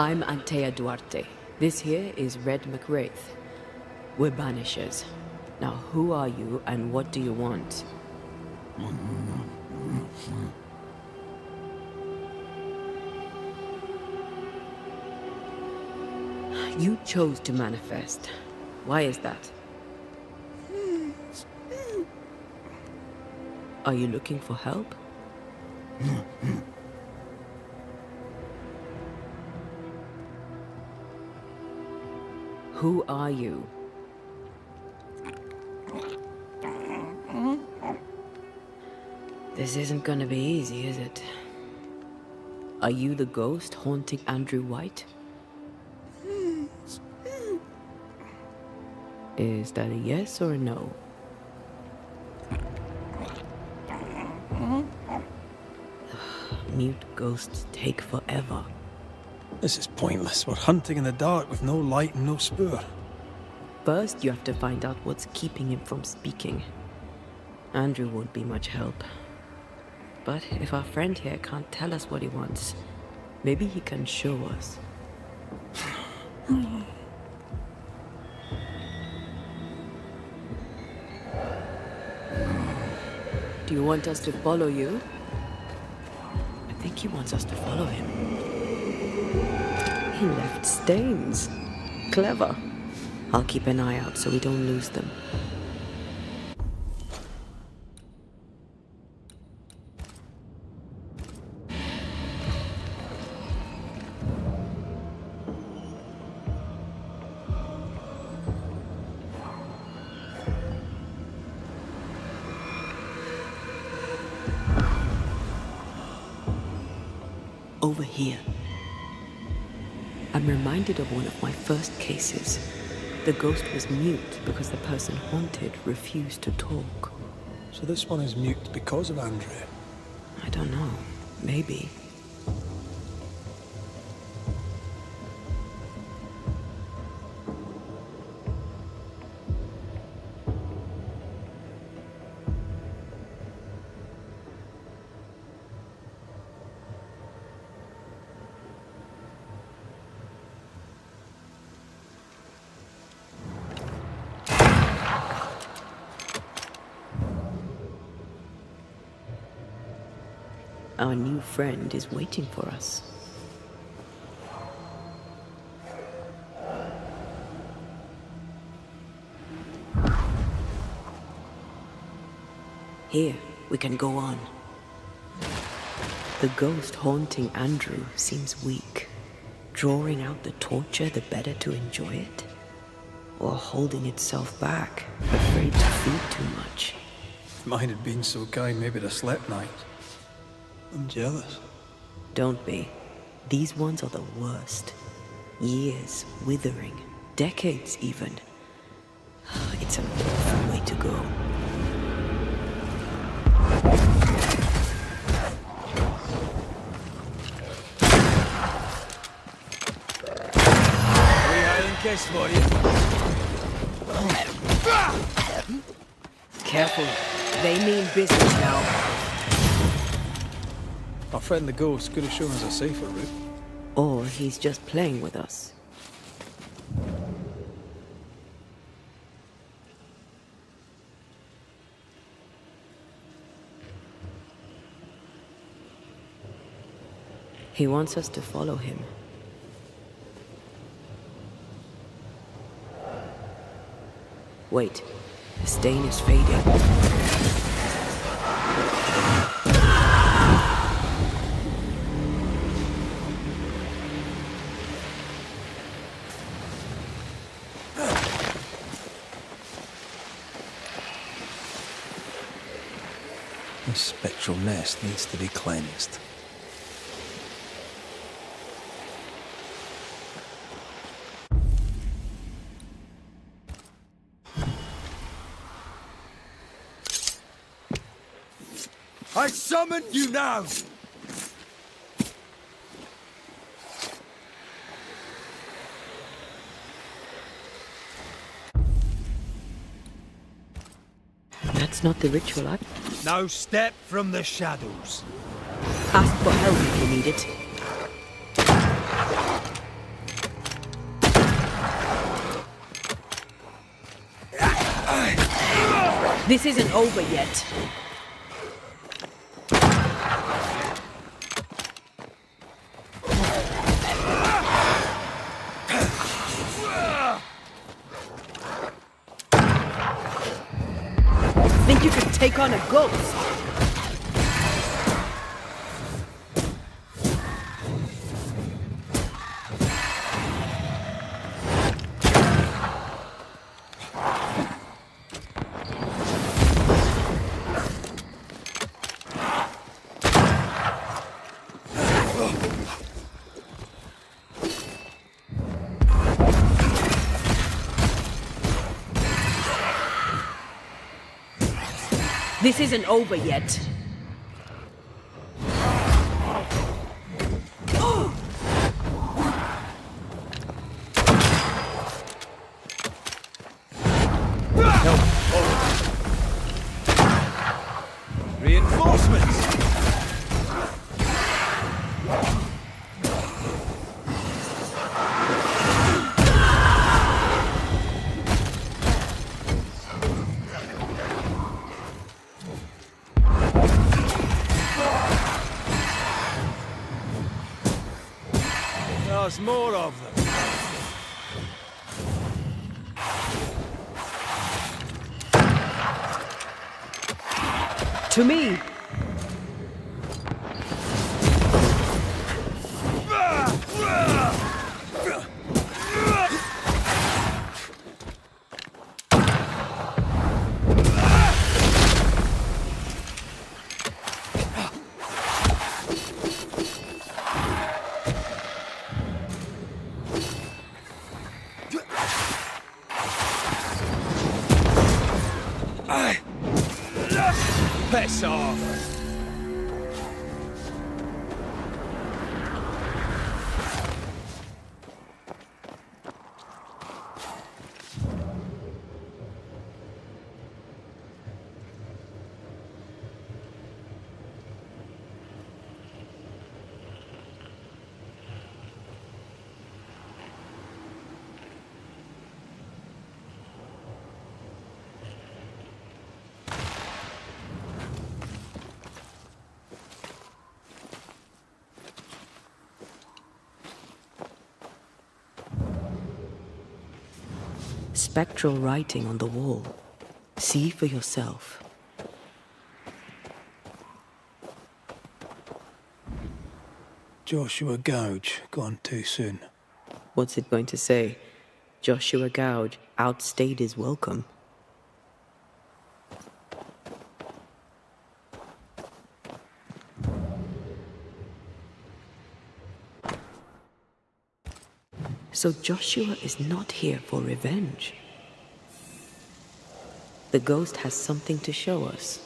I'm Antea Duarte. This here is Red McWraith. We're Banishers. Now, who are you and what do you want? You chose to manifest. Why is that? Are you looking for help? Who are you? This isn't gonna be easy, is it? Are you the ghost haunting Andrew White? Is that a yes or a no? Mute ghosts take forever. This is pointless. We're hunting in the dark with no light and no spoor. First, you have to find out what's keeping him from speaking. Andrew won't be much help. But if our friend here can't tell us what he wants, maybe he can show us. Do you want us to follow you? I think he wants us to follow him. He left stains. Clever. I'll keep an eye out so we don't lose them. Over here. I'm reminded of one of my first cases. The ghost was mute because the person haunted refused to talk. So this one is mute because of Andrew? I don't know. Maybe. Our new friend is waiting for us. Here, we can go on. The ghost haunting Andrew seems weak. Drawing out the torture the better to enjoy it? Or holding itself back, afraid to feed too much? If mine had been so kind, maybe I'd have slept night. I'm jealous. Don't be. These ones are the worst. Years withering, decades even. It's an awful way to go. Case for you. Careful. They mean business now. Our friend the ghost could have shown us a safer route. Or he's just playing with us. He wants us to follow him. Wait, the stain is fading. This spectral nest needs to be cleansed. I summon you now! That's not the ritual I... Now step from the shadows. Ask for help if you need it. This isn't over yet. Think you could take on a ghost? This isn't over yet. Reinforcements! There's more of them. To me! Piss off! Spectral writing on the wall. See for yourself. Joshua Gouge, gone too soon. What's it going to say? Joshua Gouge outstayed his welcome. So Joshua is not here for revenge. The ghost has something to show us.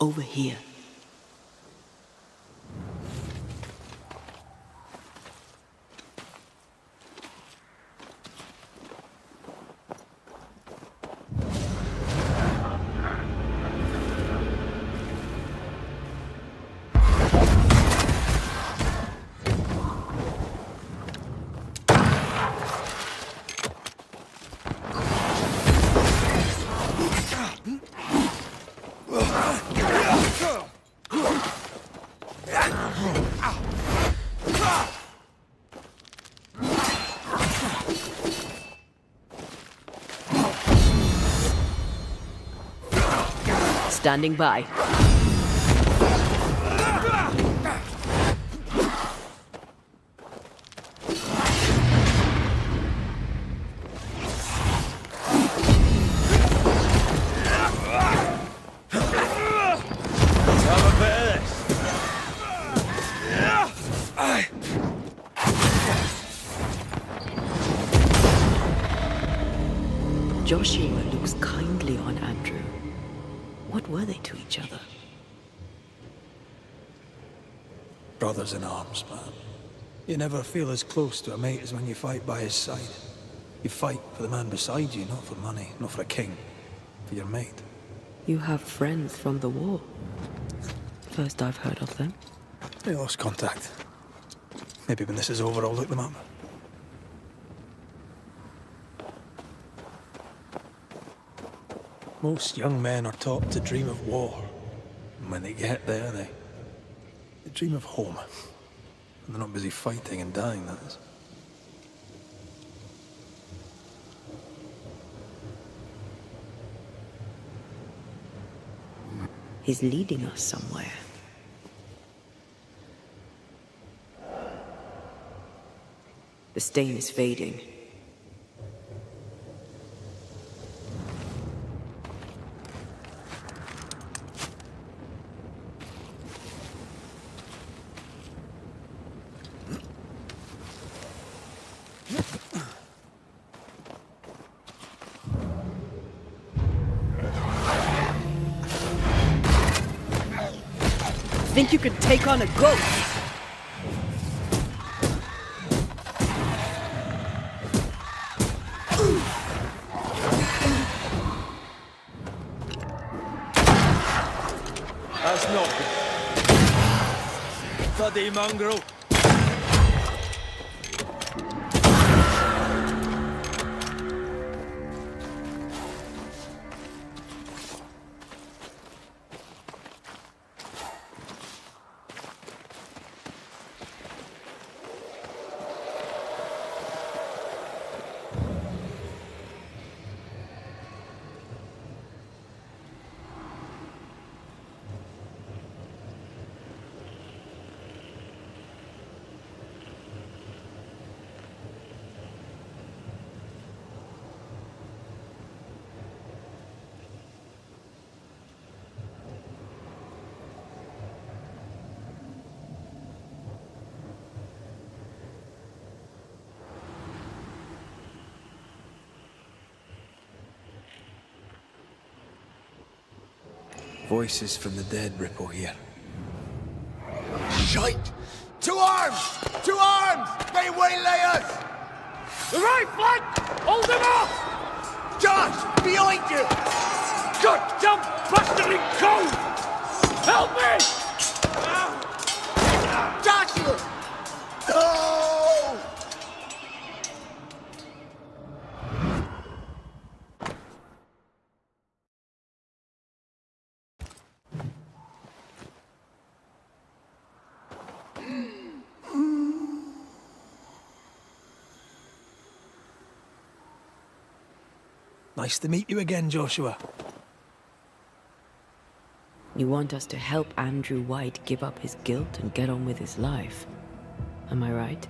Over here. Standing by. Joshua looks kindly on Andrew. What were they to each other? Brothers in arms, man. You never feel as close to a mate as when you fight by his side. You fight for the man beside you, not for money, not for a king. For your mate. You have friends from the war. First I've heard of them. They lost contact. Maybe when this is over, I'll look them up. Most young men are taught to dream of war. And when they get there, they dream of home. And they're not busy fighting and dying, that is. He's leading us somewhere. The stain is fading. Think you could take on a ghost? That's not good. Bloody mongrel. Voices from the dead ripple here. Shite! To arms! To arms! They waylay us! The right flank! Hold them off! Josh! Behind you! Goddamn bastard cold! Help me! Joshua! No! Nice to meet you again, Joshua. You want us to help Andrew White give up his guilt and get on with his life. Am I right?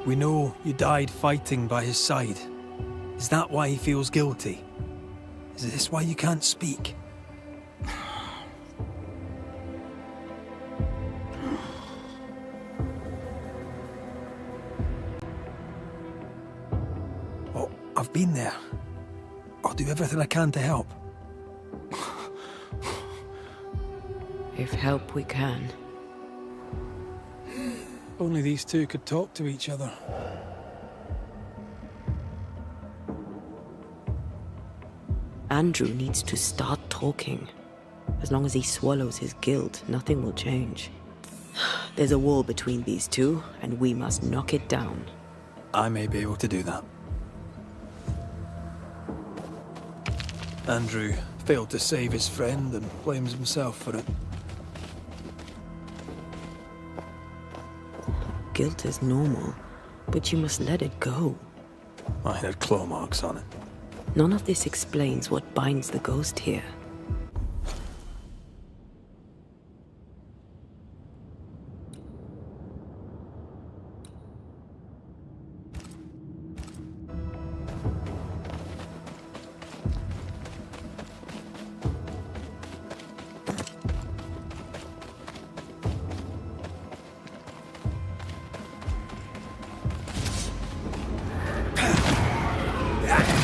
We know you died fighting by his side. Is that why he feels guilty? Is this why you can't speak? Oh, I've been there. I'll do everything I can to help. If help we can. Only these two could talk to each other. Andrew needs to start talking. As long as he swallows his guilt, nothing will change. There's a wall between these two, and we must knock it down. I may be able to do that. Andrew failed to save his friend and blames himself for it. Guilt is normal, but you must let it go. I had claw marks on it. None of this explains what binds the ghost here.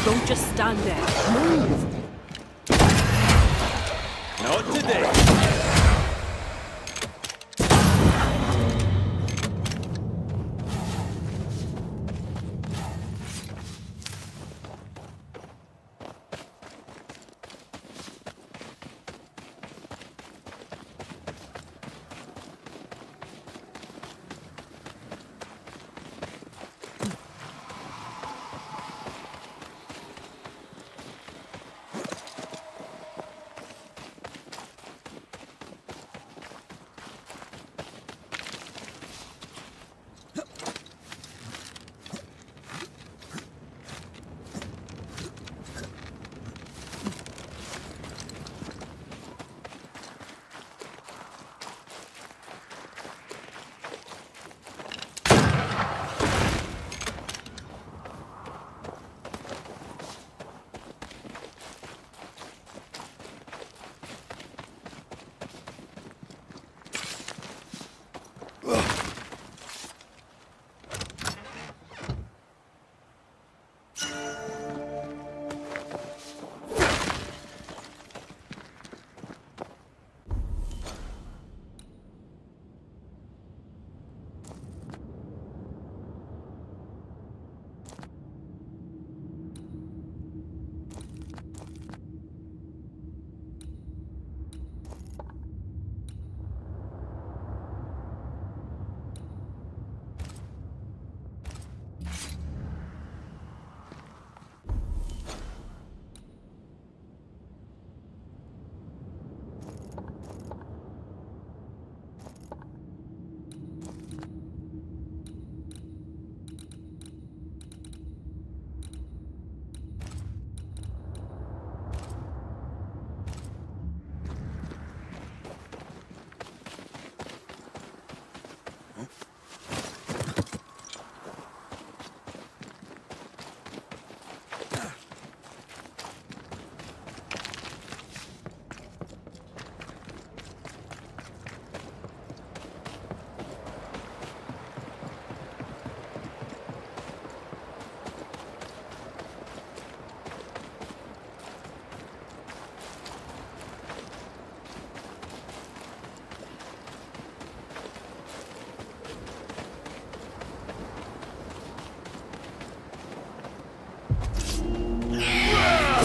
Don't just stand there. Move! Not today.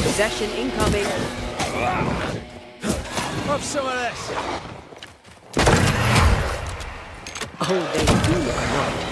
Possession incoming. Have some of this. Oh, they do look annoyed.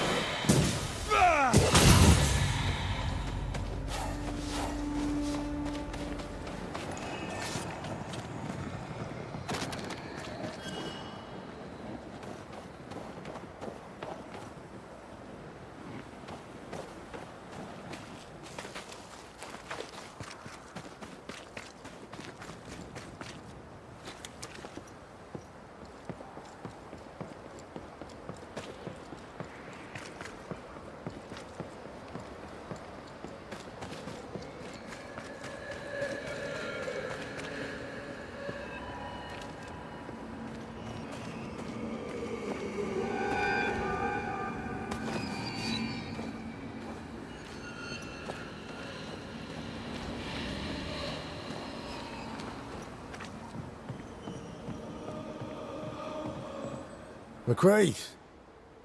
McCraith,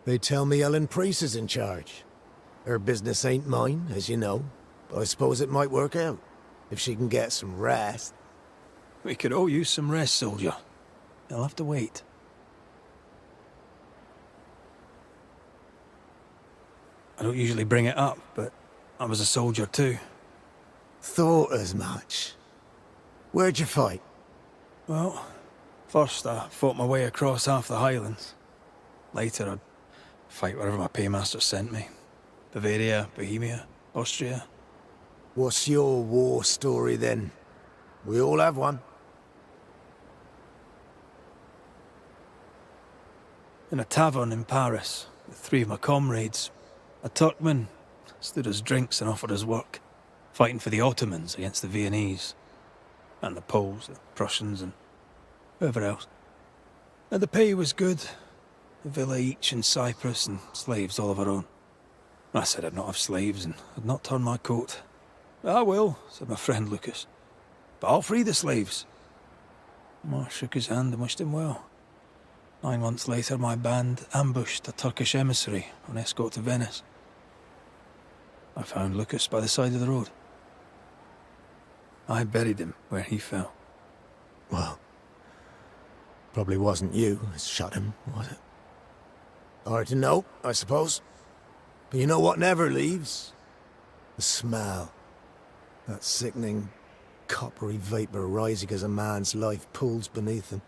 they tell me Ellen Priest is in charge. Her business ain't mine, as you know, but I suppose it might work out, if she can get some rest. We could all use some rest, soldier. You'll have to wait. I don't usually bring it up, but I was a soldier too. Thought as much. Where'd you fight? Well, first I fought my way across half the Highlands. Later I'd fight wherever my paymaster sent me. Bavaria, Bohemia, Austria. What's your war story then? We all have one. In a tavern in Paris, with 3 of my comrades, a Turkman stood us drinks and offered us work, fighting for the Ottomans against the Viennese, and the Poles, the Prussians, and whoever else. And the pay was good. A villa each in Cyprus and slaves all of our own. I said I'd not have slaves and I'd not turn my coat. "I will," said my friend Lucas. "But I'll free the slaves." I shook his hand and wished him well. 9 months later, my band ambushed a Turkish emissary on escort to Venice. I found Lucas by the side of the road. I buried him where he fell. Well, probably wasn't you who shot him, was it? Hard to know, I suppose. But you know what never leaves? The smell. That sickening, coppery vapour rising as a man's life pulls beneath him.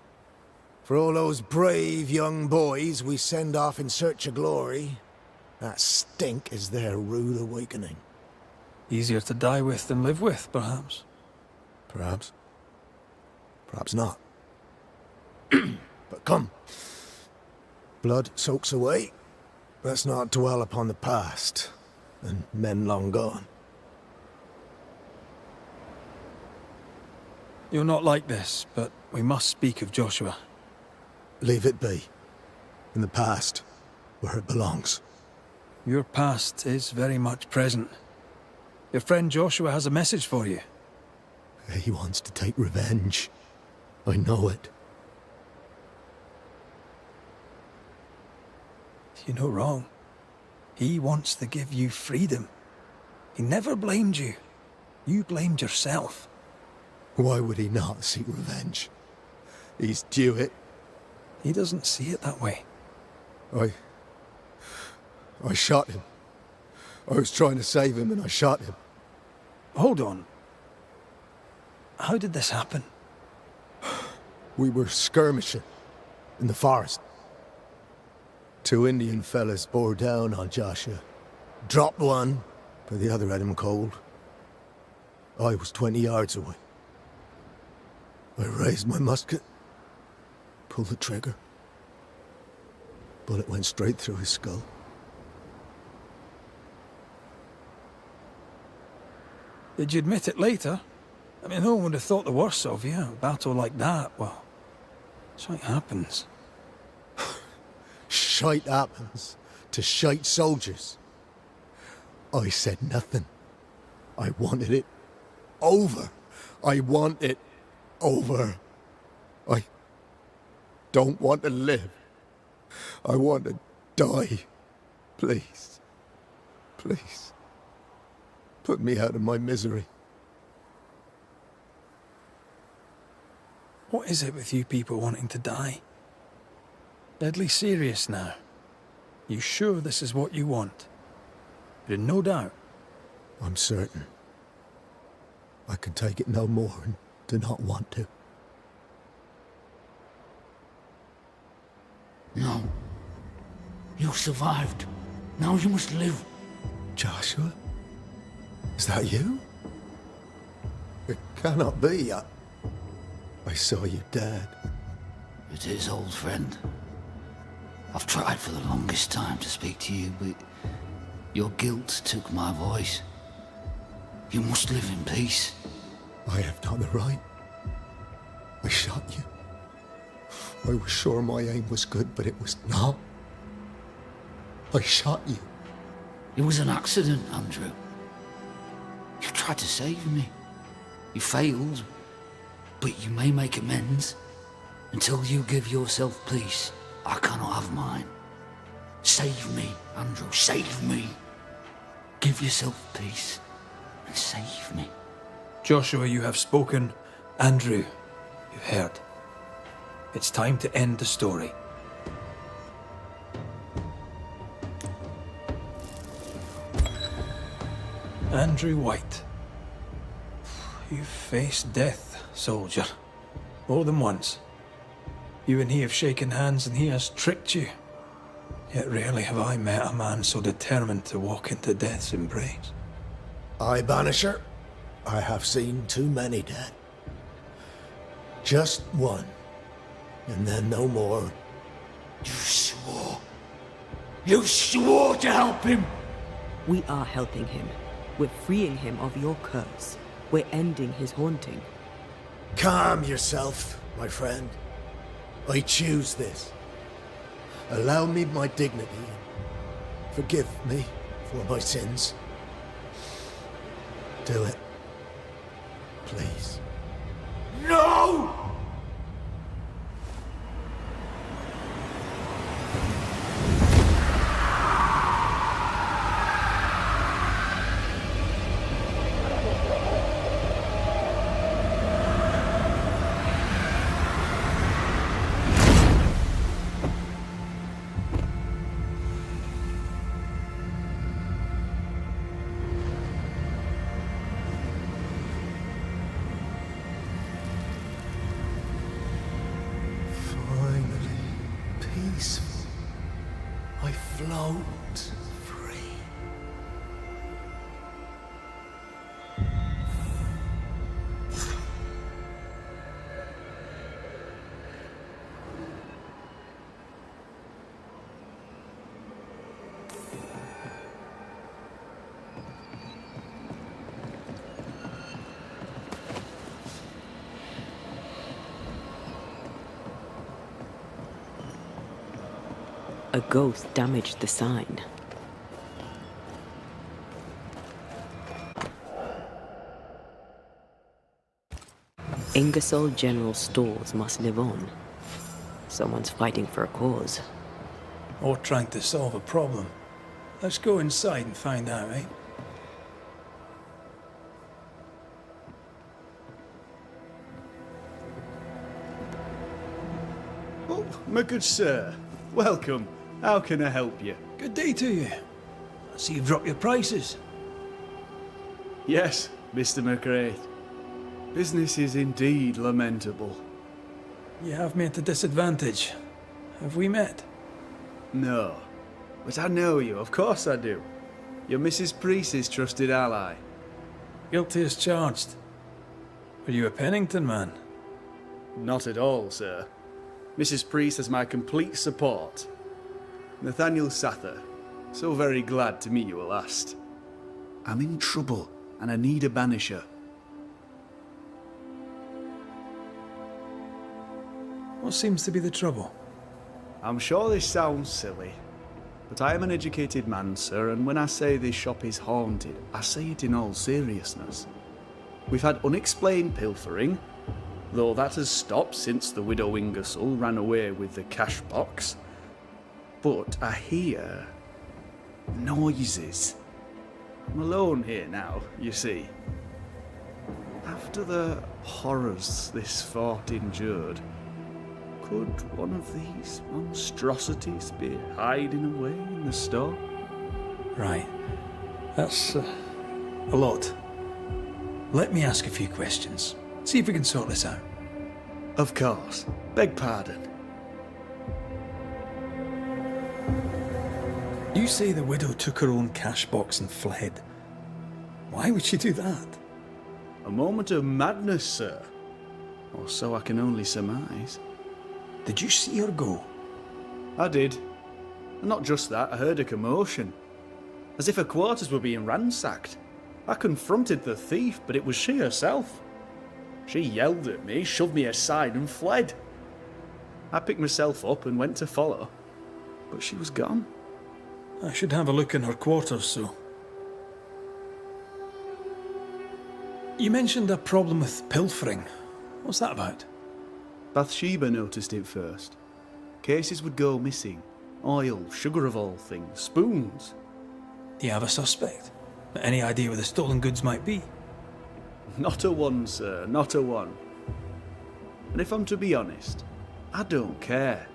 For all those brave young boys we send off in search of glory, that stink is their rude awakening. Easier to die with than live with, perhaps. Perhaps. Perhaps not. But come. Blood soaks away. Let's not dwell upon the past, and men long gone. You're not like this, but we must speak of Joshua. Leave it be. In the past, where it belongs. Your past is very much present. Your friend Joshua has a message for you. He wants to take revenge. I know it. You're no wrong. He wants to give you freedom. He never blamed you. You blamed yourself. Why would he not seek revenge? He's due it. He doesn't see it that way. I shot him. I was trying to save him and I shot him. Hold on. How did this happen? We were skirmishing in the forest. 2 Indian fellas bore down on Joshua. Dropped one, but the other had him cold. I was 20 yards away. I raised my musket, pulled the trigger. Bullet went straight through his skull. Did you admit it later? I mean, no one would have thought the worst of you. A battle like that, well, shite happens. Shite happens to shite soldiers. I said nothing. I wanted it over. I want it over. I don't want to live. I want to die. Please. Please. Put me out of my misery. What is it with you people wanting to die? Deadly serious now. You sure this is what you want? You're in no doubt. I'm certain. I can take it no more and do not want to. No. You survived. Now you must live. Joshua? Is that you? It cannot be. I saw you dead. It is, old friend. I've tried for the longest time to speak to you, but your guilt took my voice. You must live in peace. I have done the right. I shot you. I was sure my aim was good, but it was not. I shot you. It was an accident, Andrew. You tried to save me. You failed, but you may make amends. Until you give yourself peace, I cannot have mine. Save me, Andrew, save me. Give yourself peace and save me. Joshua, you have spoken. Andrew, you've heard. It's time to end the story. Andrew White. You've faced death, soldier. More than once. You and he have shaken hands and he has tricked you. Yet rarely have I met a man so determined to walk into death's embrace. Aye, Banisher. I have seen too many dead. Just one. And then no more. You swore. You swore to help him. We are helping him. We're freeing him of your curse. We're ending his haunting. Calm yourself, my friend. I choose this. Allow me my dignity. Forgive me for my sins. Do it. Please. No! Peaceful. I float free. A ghost damaged the sign. Ingersoll General Stores must live on. Someone's fighting for a cause. Or trying to solve a problem. Let's go inside and find out, eh? Oh, my good sir. Welcome. How can I help you? Good day to you. I see you've dropped your prices. Yes, Mr. McRae. Business is indeed lamentable. You have me at a disadvantage. Have we met? No. But I know you, of course I do. You're Mrs. Priest's trusted ally. Guilty as charged. Are you a Pennington man? Not at all, sir. Mrs. Priest has my complete support. Nathaniel Sather, so very glad to meet you at last. I'm in trouble, and I need a banisher. What seems to be the trouble? I'm sure this sounds silly, but I am an educated man, sir, and when I say this shop is haunted, I say it in all seriousness. We've had unexplained pilfering, though that has stopped since the widow Ingersoll ran away with the cash box. But I hear noises. I'm alone here now, you see. After the horrors this fort endured, could one of these monstrosities be hiding away in the store? Right. That's a lot. Let me ask a few questions. See if we can sort this out. Of course. Beg pardon. You say the widow took her own cash box and fled. Why would she do that? A moment of madness, sir. Or so I can only surmise. Did you see her go? I did. And not just that, I heard a commotion. As if her quarters were being ransacked. I confronted the thief, but it was she herself. She yelled at me, shoved me aside and fled. I picked myself up and went to follow, but she was gone. I should have a look in her quarters, so. You mentioned a problem with pilfering. What's that about? Bathsheba noticed it first. Cases would go missing. Oil, sugar of all things, spoons. Do you have a suspect? Any idea where the stolen goods might be? Not a one, sir, not a one. And if I'm to be honest, I don't care.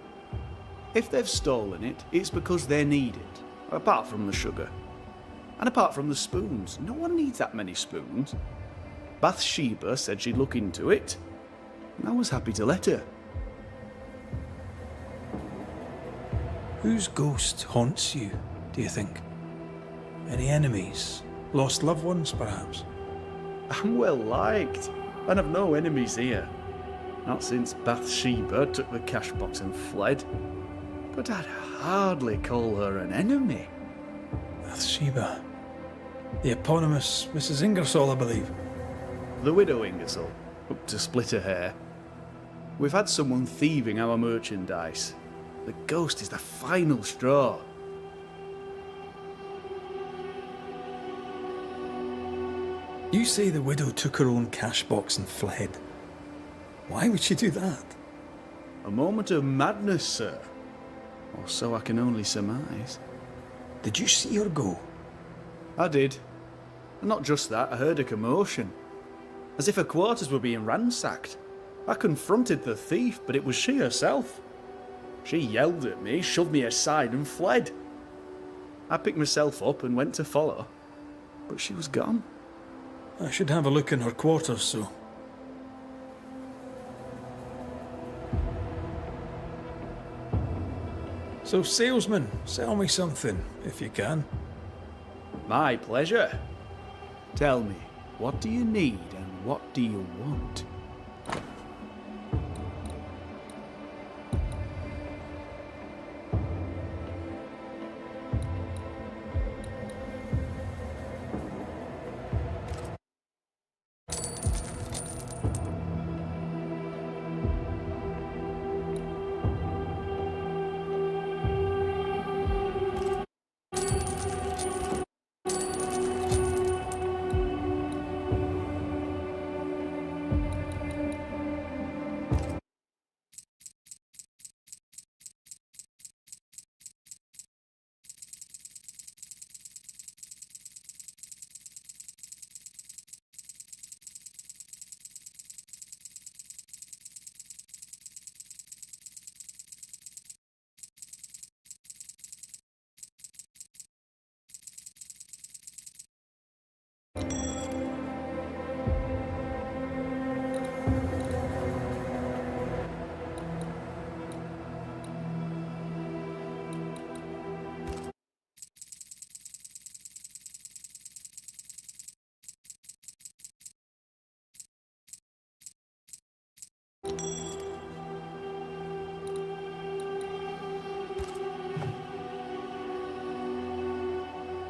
If they've stolen it, it's because they need it. Apart from the sugar. And apart from the spoons. No one needs that many spoons. Bathsheba said she'd look into it. And I was happy to let her. Whose ghost haunts you, do you think? Any enemies? Lost loved ones, perhaps? I'm well liked. And I've no enemies here. Not since Bathsheba took the cash box and fled. But I'd hardly call her an enemy. Bathsheba. The eponymous Mrs. Ingersoll, I believe. The widow Ingersoll, up to split her hair. We've had someone thieving our merchandise. The ghost is the final straw. You say the widow took her own cash box and fled. Why would she do that? A moment of madness, sir. Or so I can only surmise. Did you see her go? I did. And not just that, I heard a commotion. As if her quarters were being ransacked. I confronted the thief, but it was she herself. She yelled at me, shoved me aside and fled. I picked myself up and went to follow, but she was gone. I should have a look in her quarters, so. So, salesman, sell me something, if you can. My pleasure. Tell me, what do you need and what do you want?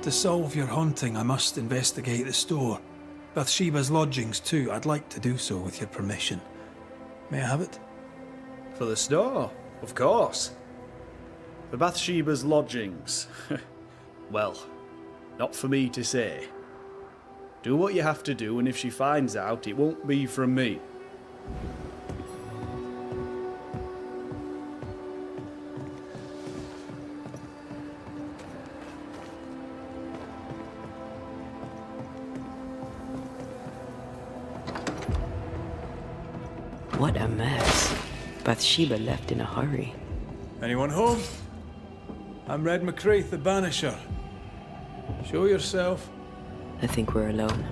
To solve your haunting, I must investigate the store. Bathsheba's lodgings too. I'd like to do so with your permission. May I have it? For the store, of course. For Bathsheba's lodgings. Well, not for me to say. Do what you have to do, and if she finds out, it won't be from me. What a mess. Bathsheba left in a hurry. Anyone home? I'm Red McCraith, the Banisher. Show yourself. I think we're alone.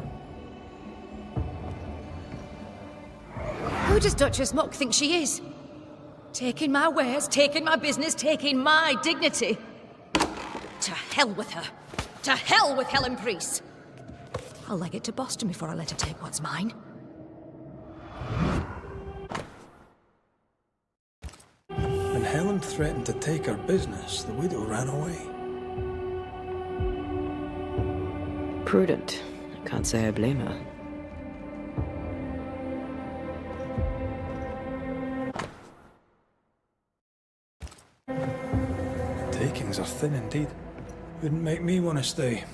Who does Duchess Muck think she is? Taking my wares, taking my business, taking my dignity. To hell with her. To hell with Helen Priest. I'll leg it to Boston before I let her take what's mine. When Helen threatened to take her business, the widow ran away. Prudent. I can't say I blame her. Takings are thin indeed. Wouldn't make me want to stay.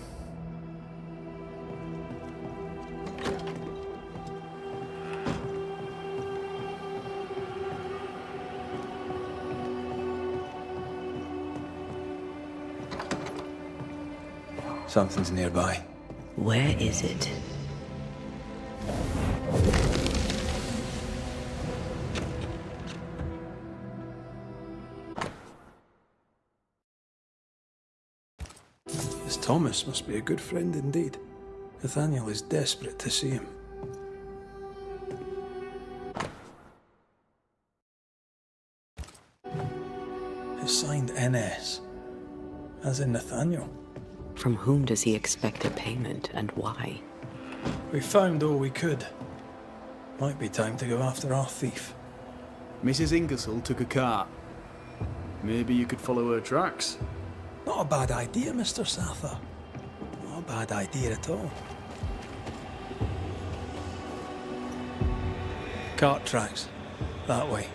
Something's nearby. Where is it? This Thomas must be a good friend indeed. Nathaniel is desperate to see him. It's signed NS, as in Nathaniel. From whom does he expect a payment, and why? We found all we could. Might be time to go after our thief. Mrs. Ingersoll took a cart. Maybe you could follow her tracks. Not a bad idea, Mr. Sather. Not a bad idea at all. Cart tracks. That way.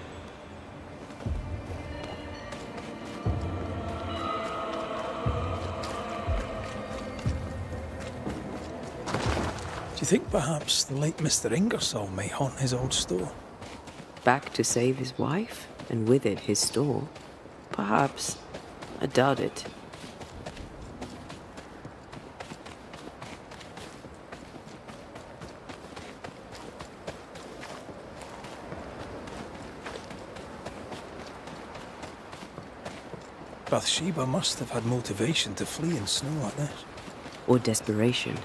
Do you think perhaps the late Mr. Ingersoll may haunt his old store? Back to save his wife, and with it his store? Perhaps. I doubt it. Bathsheba must have had motivation to flee in snow like this. Or desperation.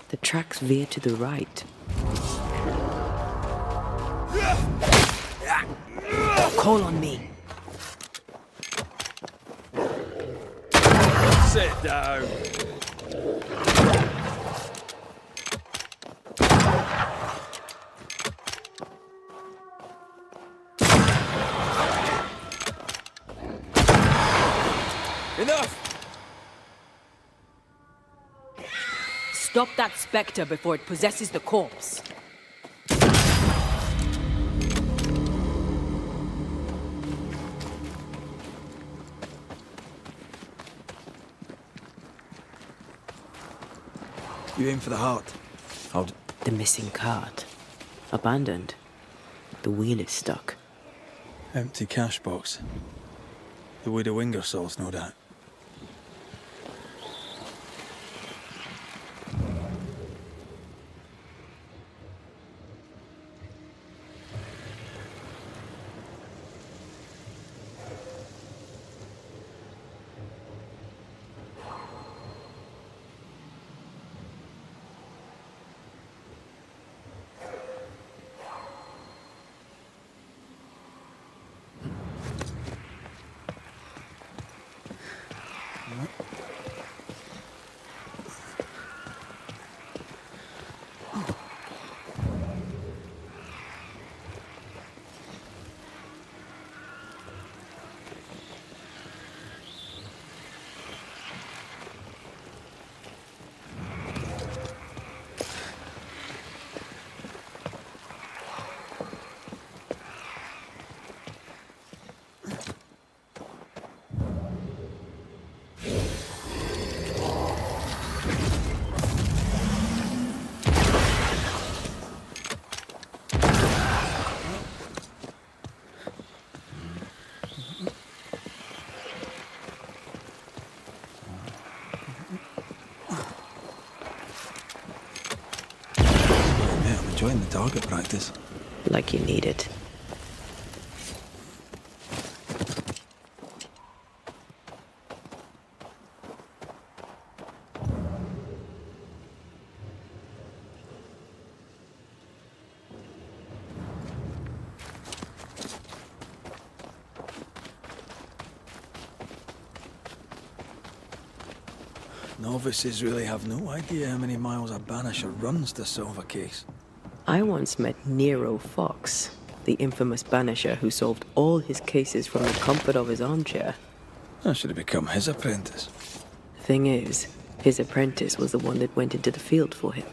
The tracks veer to the right. Call on me. Sit down. Enough! Stop that spectre before it possesses the corpse. You aim for the heart. The missing cart. Abandoned. The wheel is stuck. Empty cash box. The widow Ingersoll's, no doubt. enjoying the target practice. Like you need it. Novices really have no idea how many miles a Banisher runs to solve a case. I once met Nero Fox, the infamous Banisher who solved all his cases from the comfort of his armchair. I should have become his apprentice. Thing is, his apprentice was the one that went into the field for him.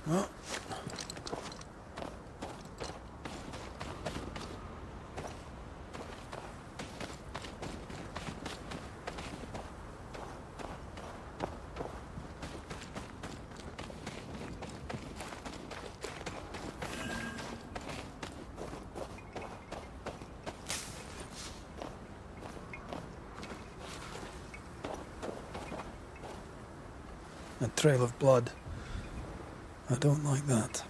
Well, a trail of blood. I don't like that.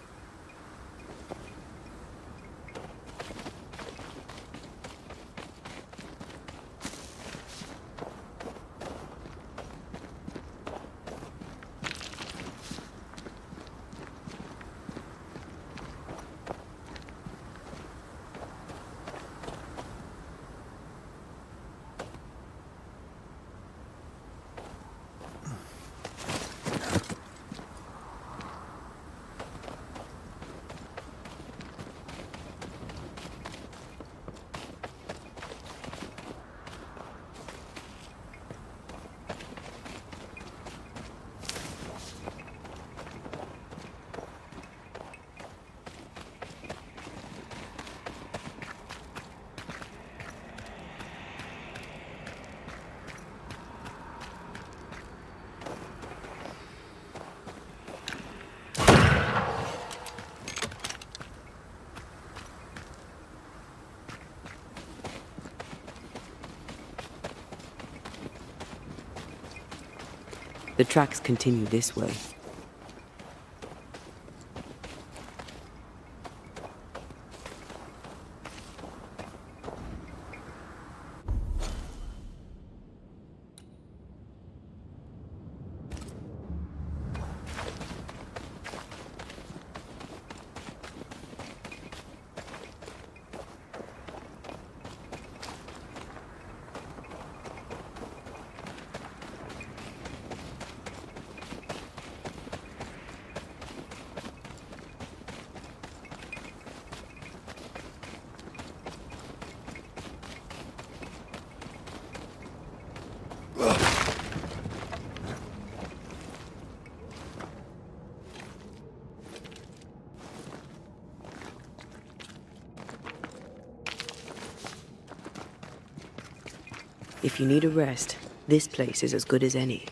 The tracks continue this way. If you need a rest, this place is as good as any.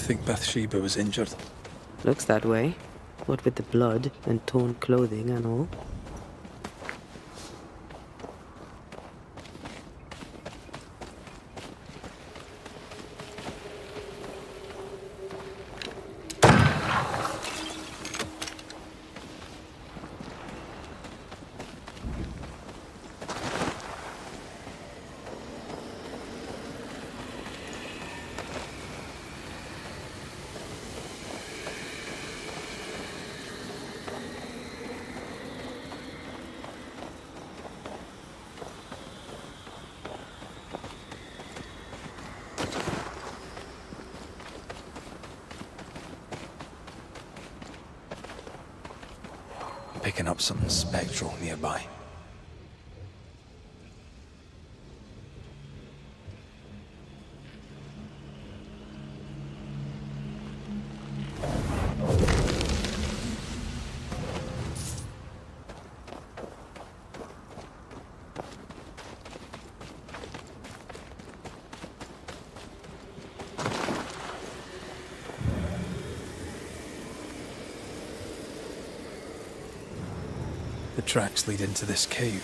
think Bathsheba was injured? Looks that way. What with the blood and torn clothing and all. Picking up something spectral nearby. The tracks lead into this cave.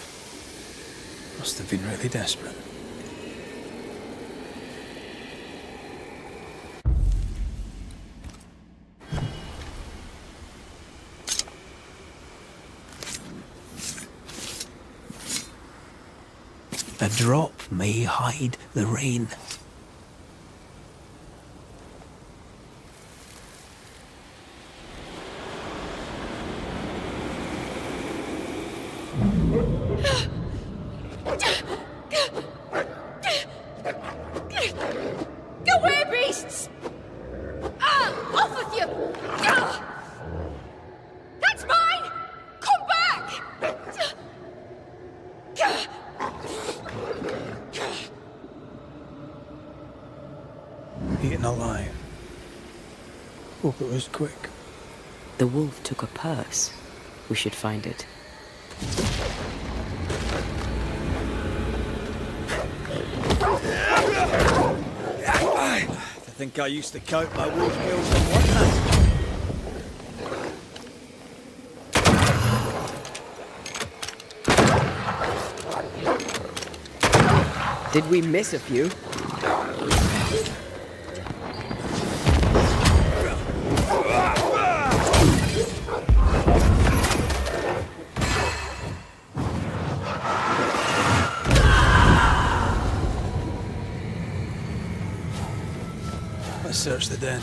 Must have been really desperate. A drop may hide the rain. Go away, beasts! Off with you! That's mine! Come back! Eaten alive. Hope it was quick. The wolf took a purse. We should find it. I think I used to count my wolf kills in one hand. Did we miss a few? Let's search the den.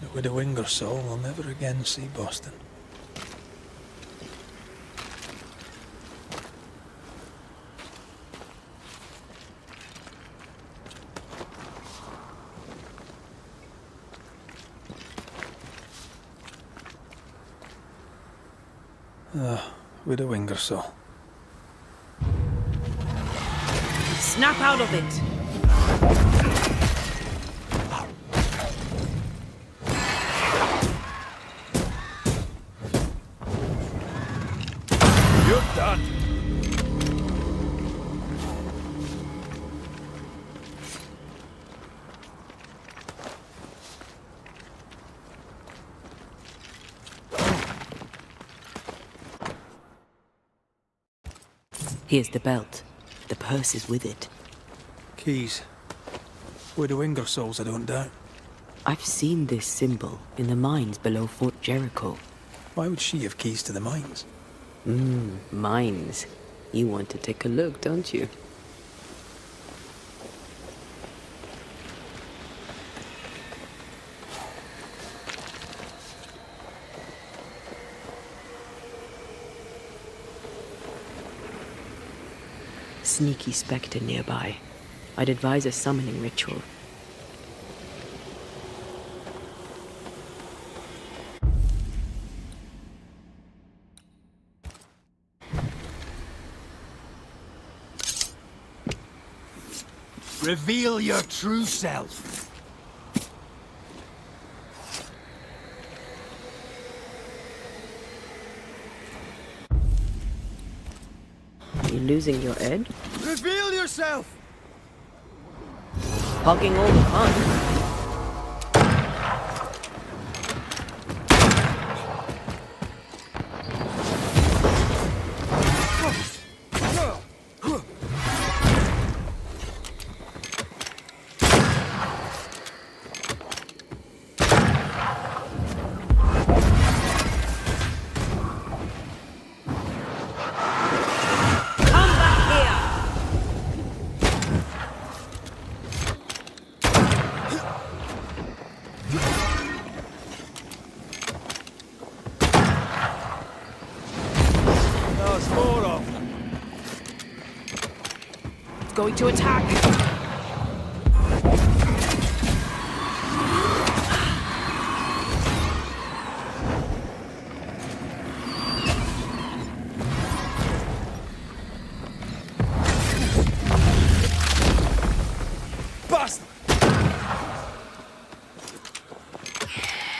But with a winger soul, we'll never again see Boston. With a winger soul. Snap out of it! You're done! Here's the belt. The purse is with it. Keys. With the winger souls, I don't doubt. I've seen this symbol in the mines below Fort Jericho. Why would she have keys to the mines? Mines. You want to take a look, don't you? Sneaky spectre nearby. I'd advise a summoning ritual. Reveal your true self. You losing your head? Reveal yourself! Hogging all the fun. not going to attack!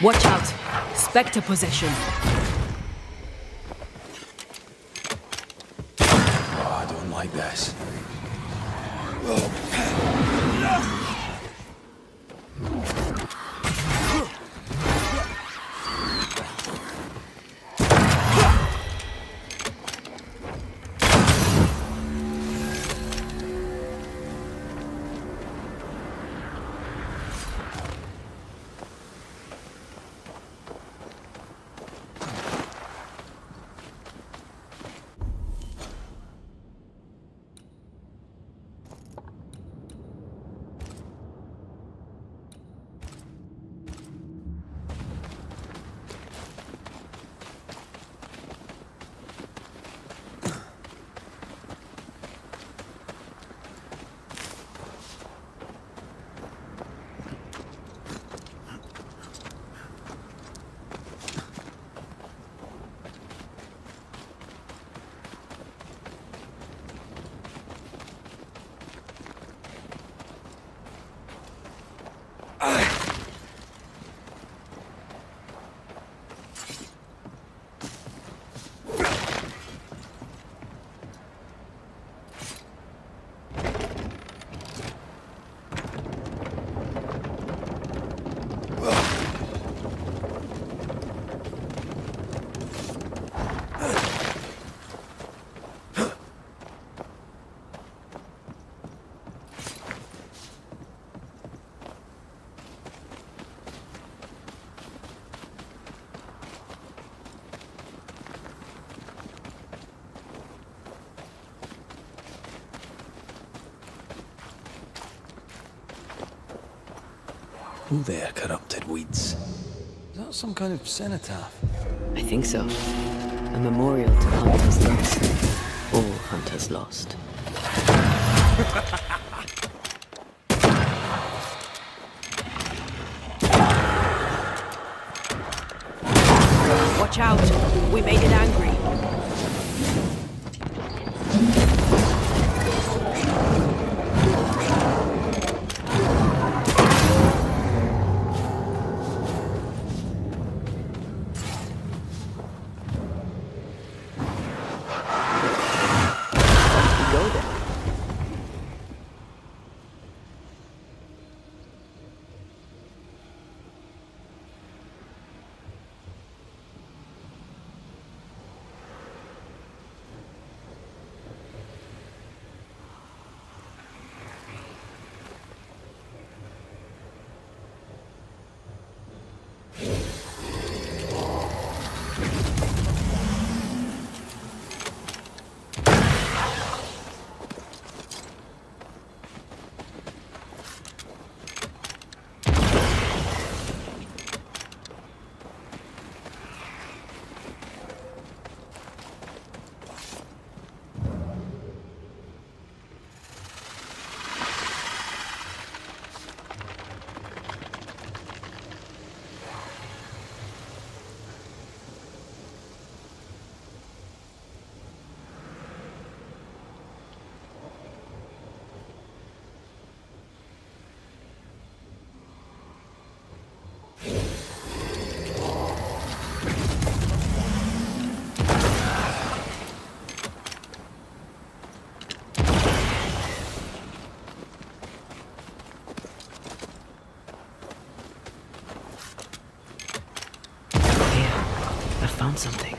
Watch out! Spectre possession! Oh, I don't like this. Who there, corrupted weeds? Is that some kind of cenotaph? I think so. A memorial to hunters lost. All hunters lost. Watch out! We made it angry. Found something.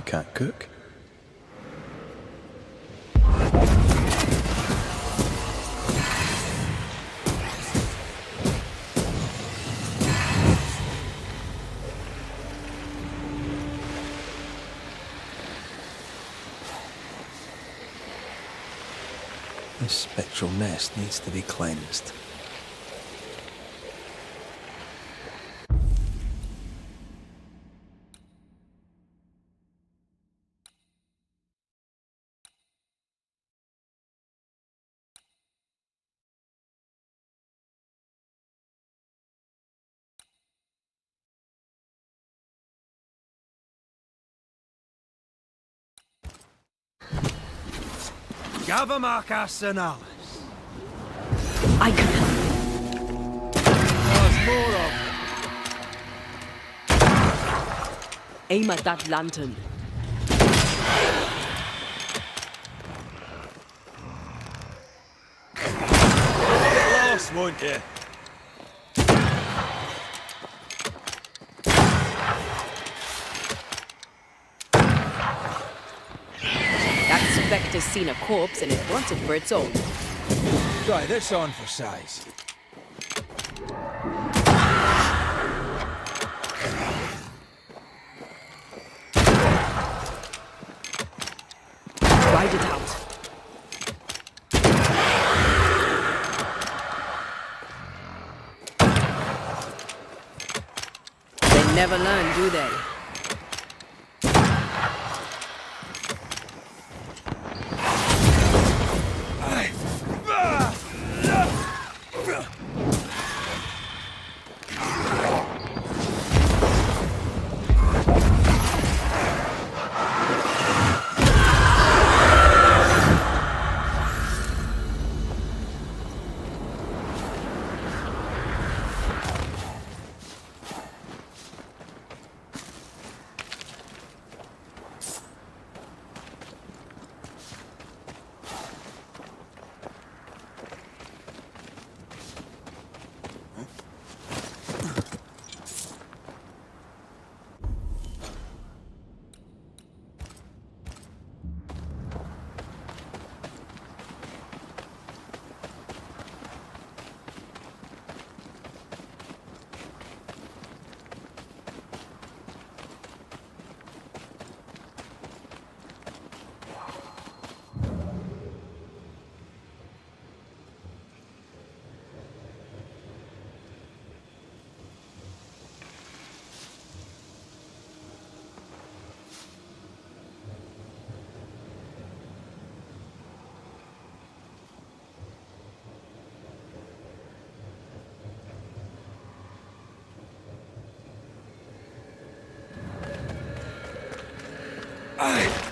Can't cook. This spectral nest needs to be cleansed. Gavamaka Senalis. I can help. There's more of them. Aim at that lantern. Get lost, won't you? That spectre's seen a corpse and it wants it for its own. Try this on for size. spread it out. They never learn, do they? Aye.